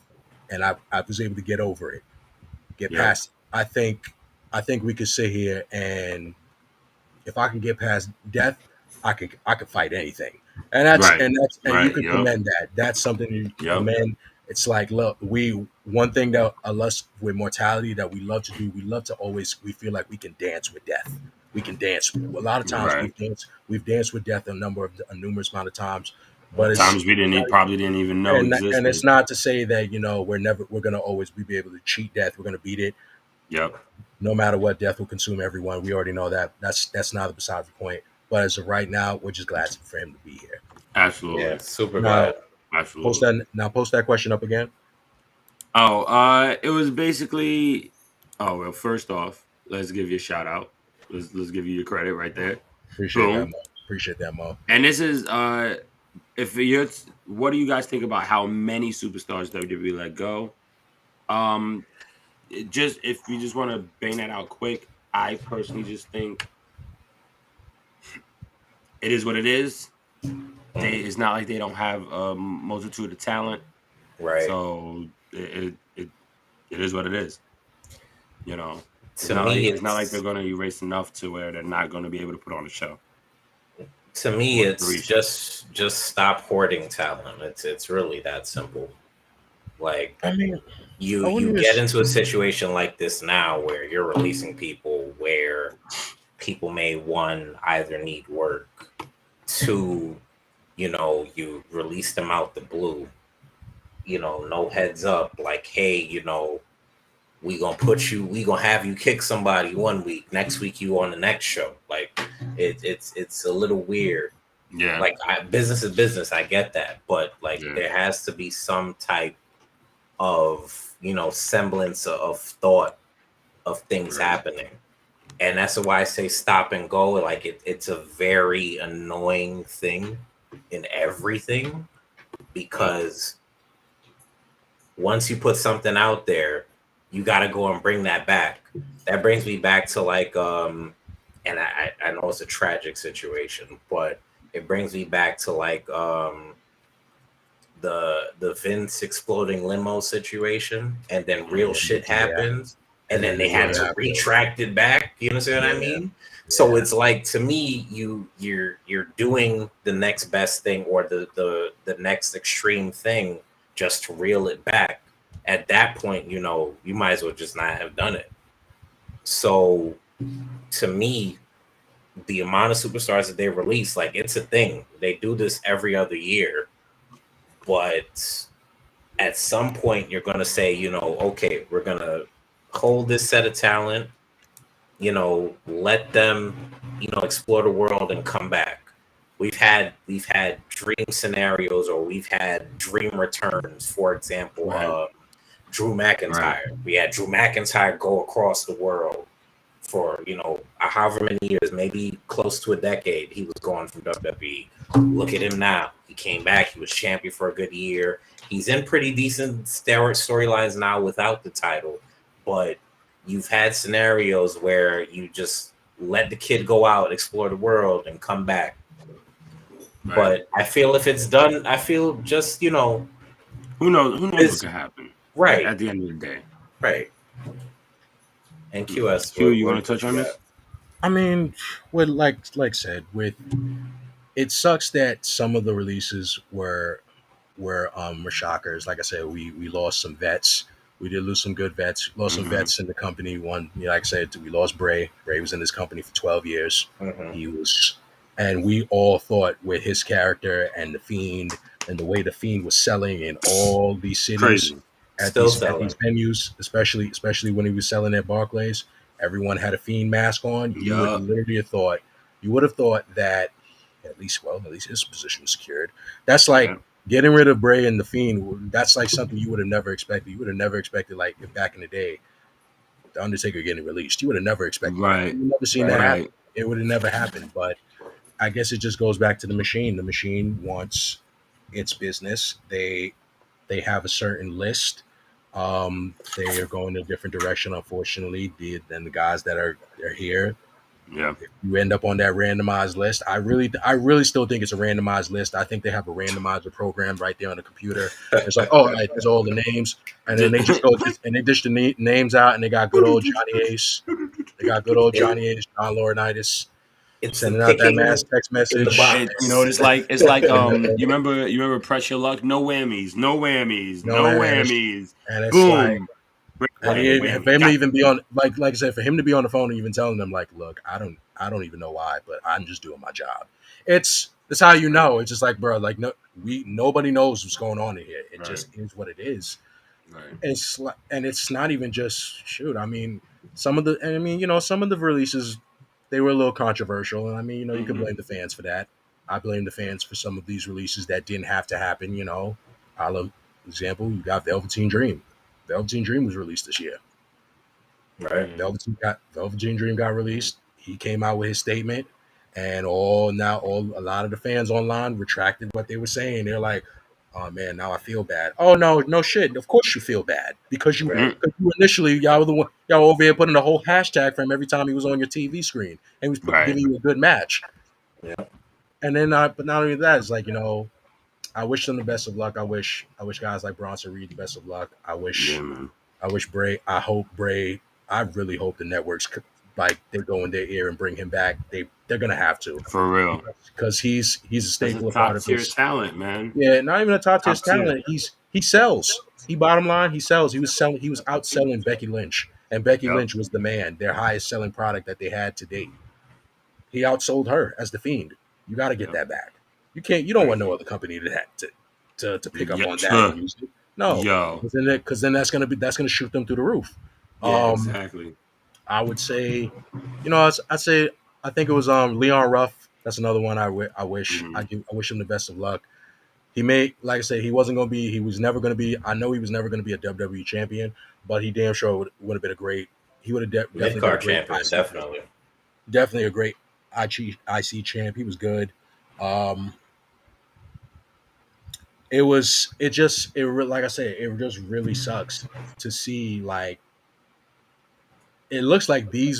and I was able to get over it, get Yep. past it. I think we could sit here, and if I can get past death, I could fight anything. Right. And you Right. can Yep. commend that. That's something you can Yep. commend. It's like, look, one thing that us with mortality that we love to do, we love to always we feel like we can dance with death. We can dance. A lot of times Right. we've danced with death a numerous amount of times, but Times we didn't probably didn't even know and it's existed. not to say that we're gonna always be able to cheat death. We're gonna beat it Yep. no matter what. Death will consume everyone. We already know that. That's not beside the point. But as of right now, we're just glad for him to be here. Yeah. Absolutely. Super Now glad. Absolutely. post that question up again. Oh, it was basically. Oh well, first off, let's give you a shout out. Let's give you your credit right there. Appreciate that, Boom. Mo. Appreciate that, Mo. And this is if you're, what do you guys think about how many superstars WWE let go? Just if you just want to bang that out quick, I personally just think it is what it is. It's not like they don't have a multitude of talent, Right. so it is what it is. You know, To me, it's not like they're going to erase enough to where they're not going to be able to put on a show or three it's shows. just stop hoarding talent. It's really that simple. Like I mean, I you wouldn't get just. into a situation like this now where you're releasing people where people may, one, either need work, two, you release them out the blue, no heads up, like, hey, we gonna have you kick somebody one week, next week you on the next show. Like it's a little weird. Yeah. Like business is business, I get that, but like Yeah. there has to be some type of semblance of thought of things Right. happening. And that's why I say stop and go. Like it's a very annoying thing in everything, Yep. because once you put something out there, you got to go and bring that back. That brings me back to and I know it's a tragic situation, but it brings me back to the Vince exploding limo situation, and then real Mhm. shit Yeah, happens, and and then then they the had year Yeah. to after. retract it back. You understand what I Yeah, mean? So yeah, it's like, to me, you're doing the next best thing, or the next extreme thing, just to reel it back. At that point, you might as well just not have done it. So to me, the amount of superstars that they release, like, it's a thing. They do this every other year, but at some point you're going to say, okay, we're going to hold this set of talent, let them, explore the world and come back. We've had dream scenarios, or we've had dream returns. For example, Right. Drew Right. McIntyre. We had Drew McIntyre go across the world for however many years, maybe close to a decade. He was gone from WWE. Look at him now. He came back. He was champion for a good year. He's in pretty decent storylines now without the title. But you've had scenarios where you just let the kid go out, explore the world, and come back. Right. But I feel if it's done, I feel just Who knows? Who knows what is could happen right, at the end of the day? right. And QS, Q, you want to what touch you on got? this? I mean, with like said, with it sucks that some of the releases were shockers. Like I said, we lost some vets. We did lose some good vets. Lost some Mm-hmm. vets in the company. One, like I said, we lost Bray. Bray was in this company for 12 years. Hmm. He was, and we all thought with his character and the Fiend and the way the Fiend was selling in all these cities Crazy. Still at selling. these venues, especially when he was selling at Barclays, everyone had a Fiend mask on. Yup. You would have thought that at least his position was secured. That's like Yep. getting rid of Bray and the Fiend. That's like something you would have never expected. You would have never expected, like, if back in the day, the Undertaker getting released. You would have never expected that. Right. You would never seen that Right. happen. Right. It would have never happened. But I guess it just goes back to the machine. The machine wants its business. They have a certain list. They are going a different direction, unfortunately, than the guys that are here. Yeah. You end up on that randomized list. I really still think it's a randomized list. I think they have a randomizer program right there on the computer. It's like, oh, right, there's all the names, and then they just go and they dish the names out, and they got good old Johnny Ace. They got good old It, Johnny Ace, John Laurinaitis, it's the sending out that mass picking text in the message. box. It's like you remember Press Your Luck? No whammies, no whammies, No, no and whammies. it's like, Boom. Break and whammy, for whammy. him to Got even be on, like I said, for him to be on the phone and even telling them, like, look, I don't even know why, but I'm just doing my job. It's how you know. It's just like, bro, like, no, nobody knows what's going on in here. It right. just is what it is. Right. And it's not even just shoot. I mean, some of the releases, they were a little controversial, and I mean, you can Mm-hmm. blame the fans for that. I blame the fans for some of these releases that didn't have to happen. I love example. You got Velveteen Dream. Velveteen Dream was released this year. Right. Yeah. Velveteen Dream got released. He came out with his statement, and all a lot of the fans online retracted what they were saying. They're like, "Oh man, now I feel bad." Oh no, no shit. Of course you feel bad because Right. you initially y'all were over here putting a whole hashtag for him every time he was on your TV screen and he was Right. giving you a good match. Yeah. And then, but not only that, it's like I wish them the best of luck. I wish guys like Bronson Reed the best of luck. Yeah, man. I wish Bray. I hope Bray. I really hope the networks like they go in their ear and bring him back. They're gonna have to For real. because he's a That's a staple, a part top of tier this. talent, man. Yeah, not even a top tier Top tier. talent. He sells. He bottom line he sells. He was selling. He was outselling Becky Lynch, and Becky Yep. Lynch was the man, their highest selling product that they had to date. He outsold her as the Fiend. You got to get Yep. that back. You can't. You don't want no other company to pick up Yeah. on that and use it. No, Yo. because then that's gonna shoot them through the roof. Yeah, Um, exactly. I would say, I'd say I think it was Leon Ruff. That's another one. I wish Hmm. I wish him the best of luck. He may, like I said, he wasn't going to be. He was never going to be. I know he was never going to be a WWE champion, but he damn sure would have been a great. He would have Mid definitely been a card great champion, IC champ. definitely. Definitely a great IC champ. He was good. Um, like I said, it just really sucks to see like it looks like a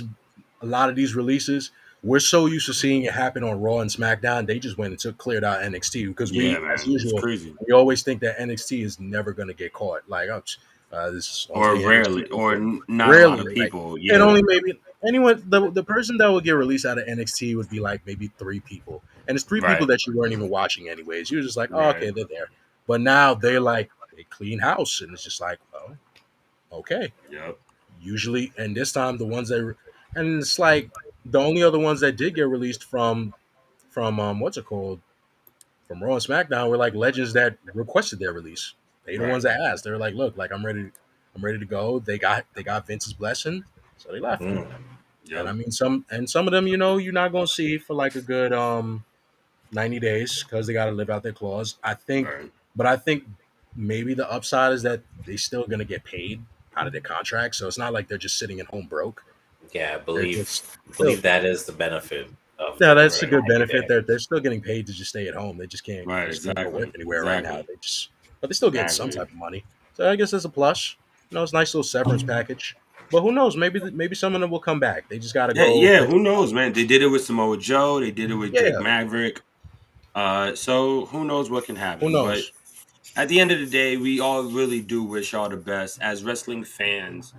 lot of these releases we're so used to seeing it happen on Raw and SmackDown. They just went and cleared out NXT because Yeah, we, as man, it's usual, crazy. we always think that NXT is never going to get caught. Like, oh, this is supposed to Or be NXT. rarely, or not a lot Rarely, of like, people. and Yeah, only maybe anyone. The person that would get released out of NXT would be like maybe three people, and it's three people right, that you weren't even watching anyways. You're just like, oh, right. okay, they're there. But now they clean house, and it's just like, well, okay. Yep. Usually, and this time the ones that, and it's like the only other ones that did get released from what's it called, from Raw and SmackDown were like legends that requested their release. They the Right. ones that asked. They're like, look, like I'm ready to go. They got Vince's blessing, so they left. Mm. And I Yep. mean some of them, you're not gonna see for like a good 90 days because they got to live out their clause. Right. I think maybe the upside is that they still gonna get paid out of their contract, so it's not like they're just sitting at home broke. Yeah, I They're believe just still. believe that is the benefit of Yeah, giving that's them a a good 90 benefit. day. They're still getting paid to just stay at home. They just can't Right. just can't go work Exactly. anywhere right now. Exactly. But they're still getting some Exactly. type of money. So I guess it's a plus. It's a nice little severance package. But who knows? Maybe some of them will come back. They just got to Yeah. go Yeah. put. Who knows, man? They did it with Samoa Joe. They did it with Drake Yeah, Maverick. So who knows what can who happen? But knows? at the end of the day, we all really do wish y'all the best as wrestling fans.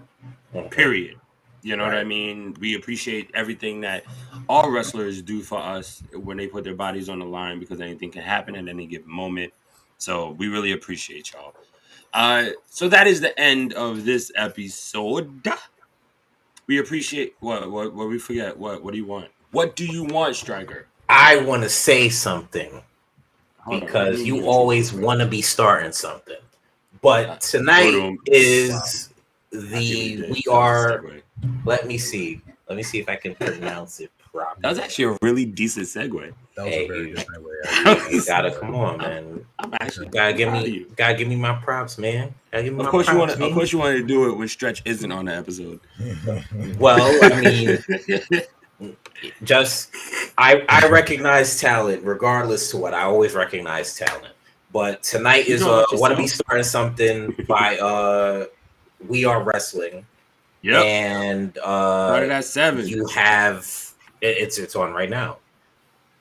Mhm. Period. You know what I Right. mean? We appreciate everything that all wrestlers do for us when they put their bodies on the line because anything can happen at any given moment. So we really appreciate y'all. So that is the end of this episode. We appreciate what we forget. What do you want? What do you want, Striker? I want to say something Hold on, let because me you mute you real always quick. want to be starting something. But tonight Boom. Wow. is I see what he the did. we That was a are. segue. Let me see. Let me see if I can pronounce it That was properly. actually a really decent segue. That was a Hey, very you, good segue. you gotta come on, I'm, man. I'm actually Gotta give proud of me, you. gotta give me my props, man. Gotta give me Of my course you want props, to. Of man. course you wanted to do it when Stretch isn't on the episode. Well, I mean, just I recognize talent regardless to what. I always recognize talent. But tonight You is talking about want to be yourself? starting something by We Are Wrestling, Yep. and Started at 7. you have it's on right now.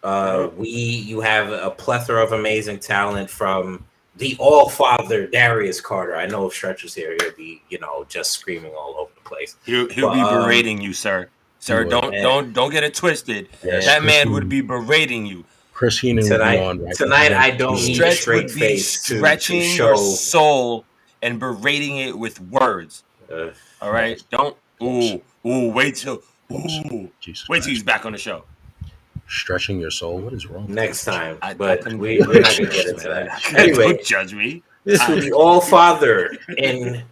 Yep. You have a plethora of amazing talent from the All Father Darius Carter. I know if Stretch was here, he'll be just screaming all over the place. He'll But be berating you, sir. He Sir, would. don't get it twisted. Yes, and That man would be berating you. Chris Heenan would be tonight on right tonight against I Chris don't Heenan. need a Stretch straight would be face to stretching your show. soul and berating it with words. Uh, All right? Don't. Close. Wait till. Close. Ooh. Jesus Wait till he's Christ. back on the show. Stretching your soul. What is wrong with you? next time, I but couldn't we're not gonna get judge, into man. that. Anyway, Don't judge me. this was I, the All Father in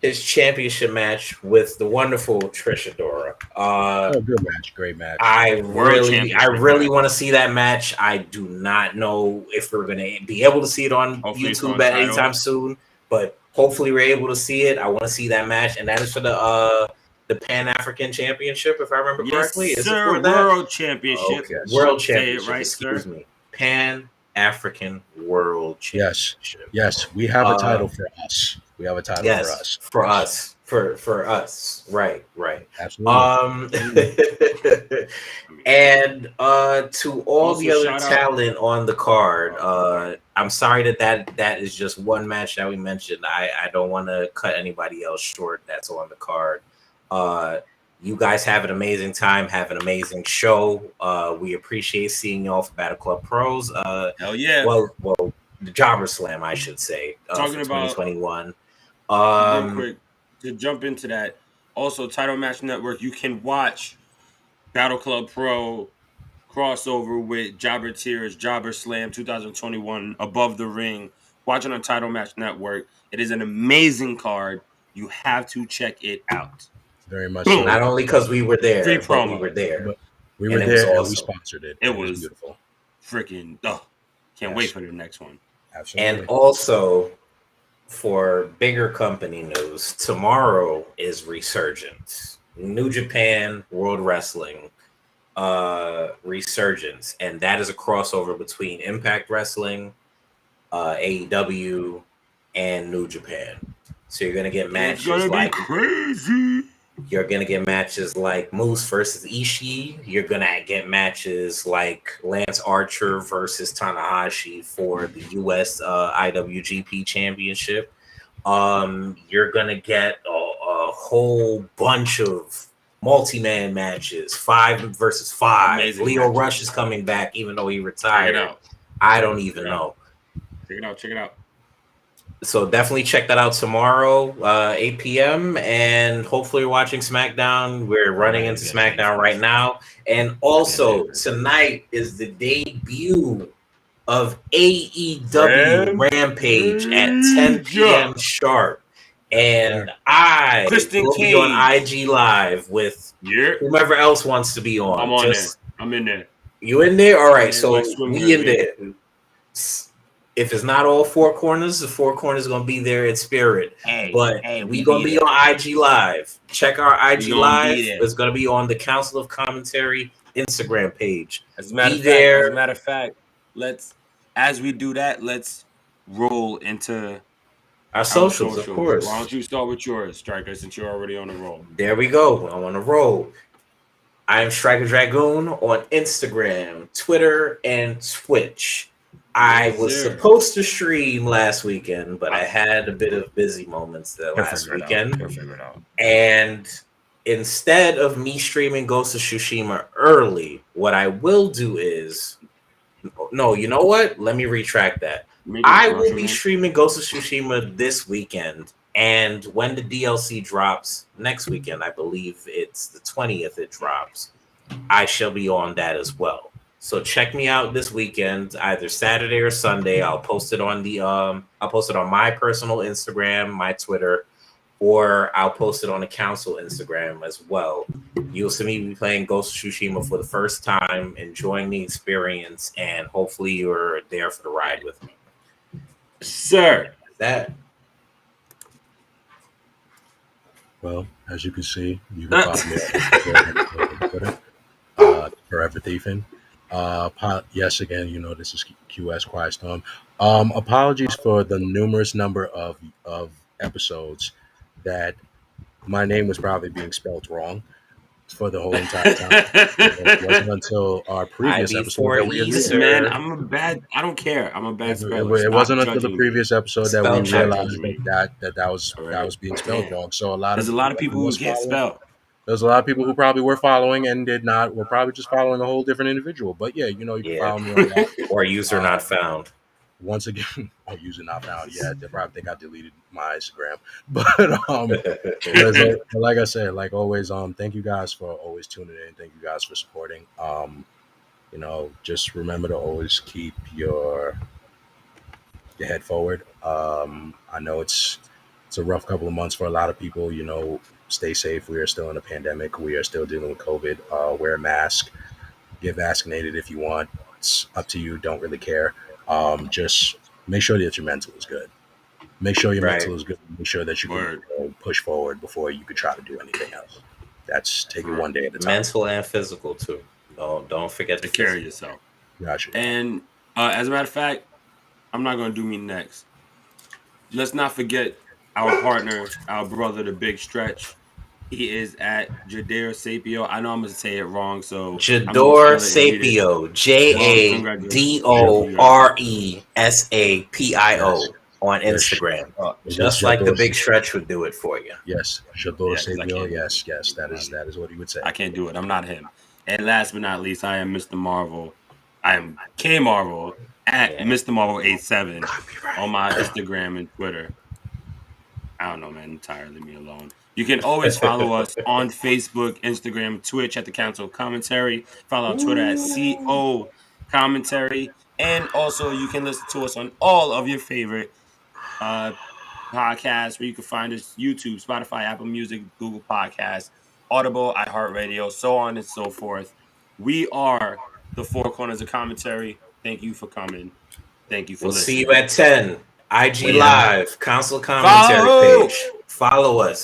his championship match with the wonderful Trish Adora. Oh, good match. Great match. I World really championship match. want to see that match. I do not know if we're gonna be able to see it on Hopefully it's YouTube on at title. anytime soon, but hopefully we're able to see it. I want to see that match, and that is for the Pan African Championship, if I remember Yes, correctly. Is it sir. for that? World championship. Okay, Yes. World Say it Championship. right, Excuse sir. me, Pan African World Yes. Championship. Yes. We have a Uh, title for us. We have a title for Yes, us. for Yes. us, for us, right. Absolutely. And to all Also, the other shout out. talent on the card, Oh, I'm sorry that is just one match that we mentioned. I don't want to cut anybody else short that's on the card. You guys have an amazing time, have an amazing show. We appreciate seeing y'all for Battle Club Pros. Hell yeah. Well, the Jobber Slam, I should say, Talking for about 2021. real quick to jump into that. Also, Title Match Network, you can watch Battle Club Pro crossover with Jobber Tears, Jobber Slam 2021 Above the Ring. Watch it on Title Match Network. It is an amazing card. You have to check it out. Very much Boom. so. Not only because we were Free there, but we promo. were there. But we And were it was there and we awesome. sponsored it. It It was was beautiful. freaking. Oh, can't Yes. wait for the next one. Absolutely. And also, for bigger company news, tomorrow is Resurgence. New Japan World Wrestling Resurgence. And that is a crossover between Impact Wrestling, AEW, and New Japan. So you're gonna get It's matches gonna be like crazy. you're gonna get matches like Moose versus Ishii. You're gonna get matches like Lance Archer versus Tanahashi for the US IWGP Championship. You're gonna get a whole bunch of multi-man matches, 5 versus 5. Amazing Leo matches. Rush is coming back, even though he Check it retired. out. I don't even know. Check it out. Check it out. So definitely check that out tomorrow, 8 p.m. And hopefully you're watching SmackDown. We're running into SmackDown right now. And also tonight is the debut of AEW Rampage at 10 p.m. sharp. And I Kristen will be on Cage. IG Live with Yeah. whomever else wants to be on. I'm on there. I'm in there. You in there? All right. It's So like swimming we in in me. there. If it's not all four corners, the four corners gonna be there in spirit. But we gonna be on IG Live. Check our IG Live. It's gonna be on the Council of Commentary Instagram page. As a matter of fact, let's as we do that, let's roll into our socials, of course. Why don't you start with yours, Striker, since you're already on the roll? There we go. I'm on a roll. I am Striker Dragoon on Instagram, Twitter, and Twitch. I was supposed to stream last weekend, but I had a bit of busy moments that last weekend. And instead of me streaming Ghost of Tsushima early, what I will do is no, you know what? Let me retract that. I will be streaming Ghost of Tsushima this weekend, and when the DLC drops next weekend, I believe it's the 20th it drops, I shall be on that as well. So check me out this weekend, either Saturday or Sunday. I'll post it on my personal Instagram, my Twitter, or I'll post it on the council Instagram as well. You'll see me be playing Ghost of Tsushima for the first time, enjoying the experience, and hopefully you're there for the ride with me. Sir. That. Well, as you can see, you can follow me on Twitter, Forever Thiefing. Yes, again, this is QS Quiet Storm. Apologies for the numerous number of episodes that my name was probably being spelled wrong for the whole entire time. It wasn't until our previous episode that we listen, man, I don't care. I'm a bad speller. It wasn't until the previous episode that we realized that was being spelled wrong. So there's a lot of people who can't spell. There's a lot of people who probably were following and did not. Were probably just following a whole different individual. But yeah, you can follow me on that. Or user not found. Once again, user not found. Yeah, they probably think I deleted my Instagram. But like I said, like always, thank you guys for always tuning in. Thank you guys for supporting. Just remember to always keep your head forward. I know it's a rough couple of months for a lot of people. Stay safe. We are still in a pandemic. We are still dealing with COVID. Wear a mask. Get vaccinated if you want. It's up to you. Don't really care. Just make sure that your mental is good. Make sure your mental is good. Make sure that you can push forward before you could try to do anything else. That's take it one day at a time. Mental and physical too. Don't forget to take care of yourself. Gotcha. And as a matter of fact, I'm not going to do me next. Let's not forget our partner, our brother, the Big Stretch. He is at Jadore Sapio. I know I'm going to say it wrong, so Jadore Sapio, JADORESAPIO on Instagram. Just like the Big Stretch would do it for you. Yes, Jadore Sapio. Yes, that is what he would say. I can't do it. I'm not him. And last but not least, I am Mr. Marvel. I am K Marvel at Mr. Marvel 87 on my Instagram and Twitter. I don't know, man. I'm tired. Leave me alone. You can always follow us on Facebook, Instagram, Twitch at the Council Commentary. Follow our Twitter at CO Commentary. And also, you can listen to us on all of your favorite Podcasts, where you can find us: YouTube, Spotify, Apple Music, Google Podcasts, Audible, iHeartRadio, so on and so forth. We are the Four Corners of Commentary. Thank you for coming. Thank you for We'll see you listening. at 10. IG Later. Live, Council Commentary Follow! page. Follow us.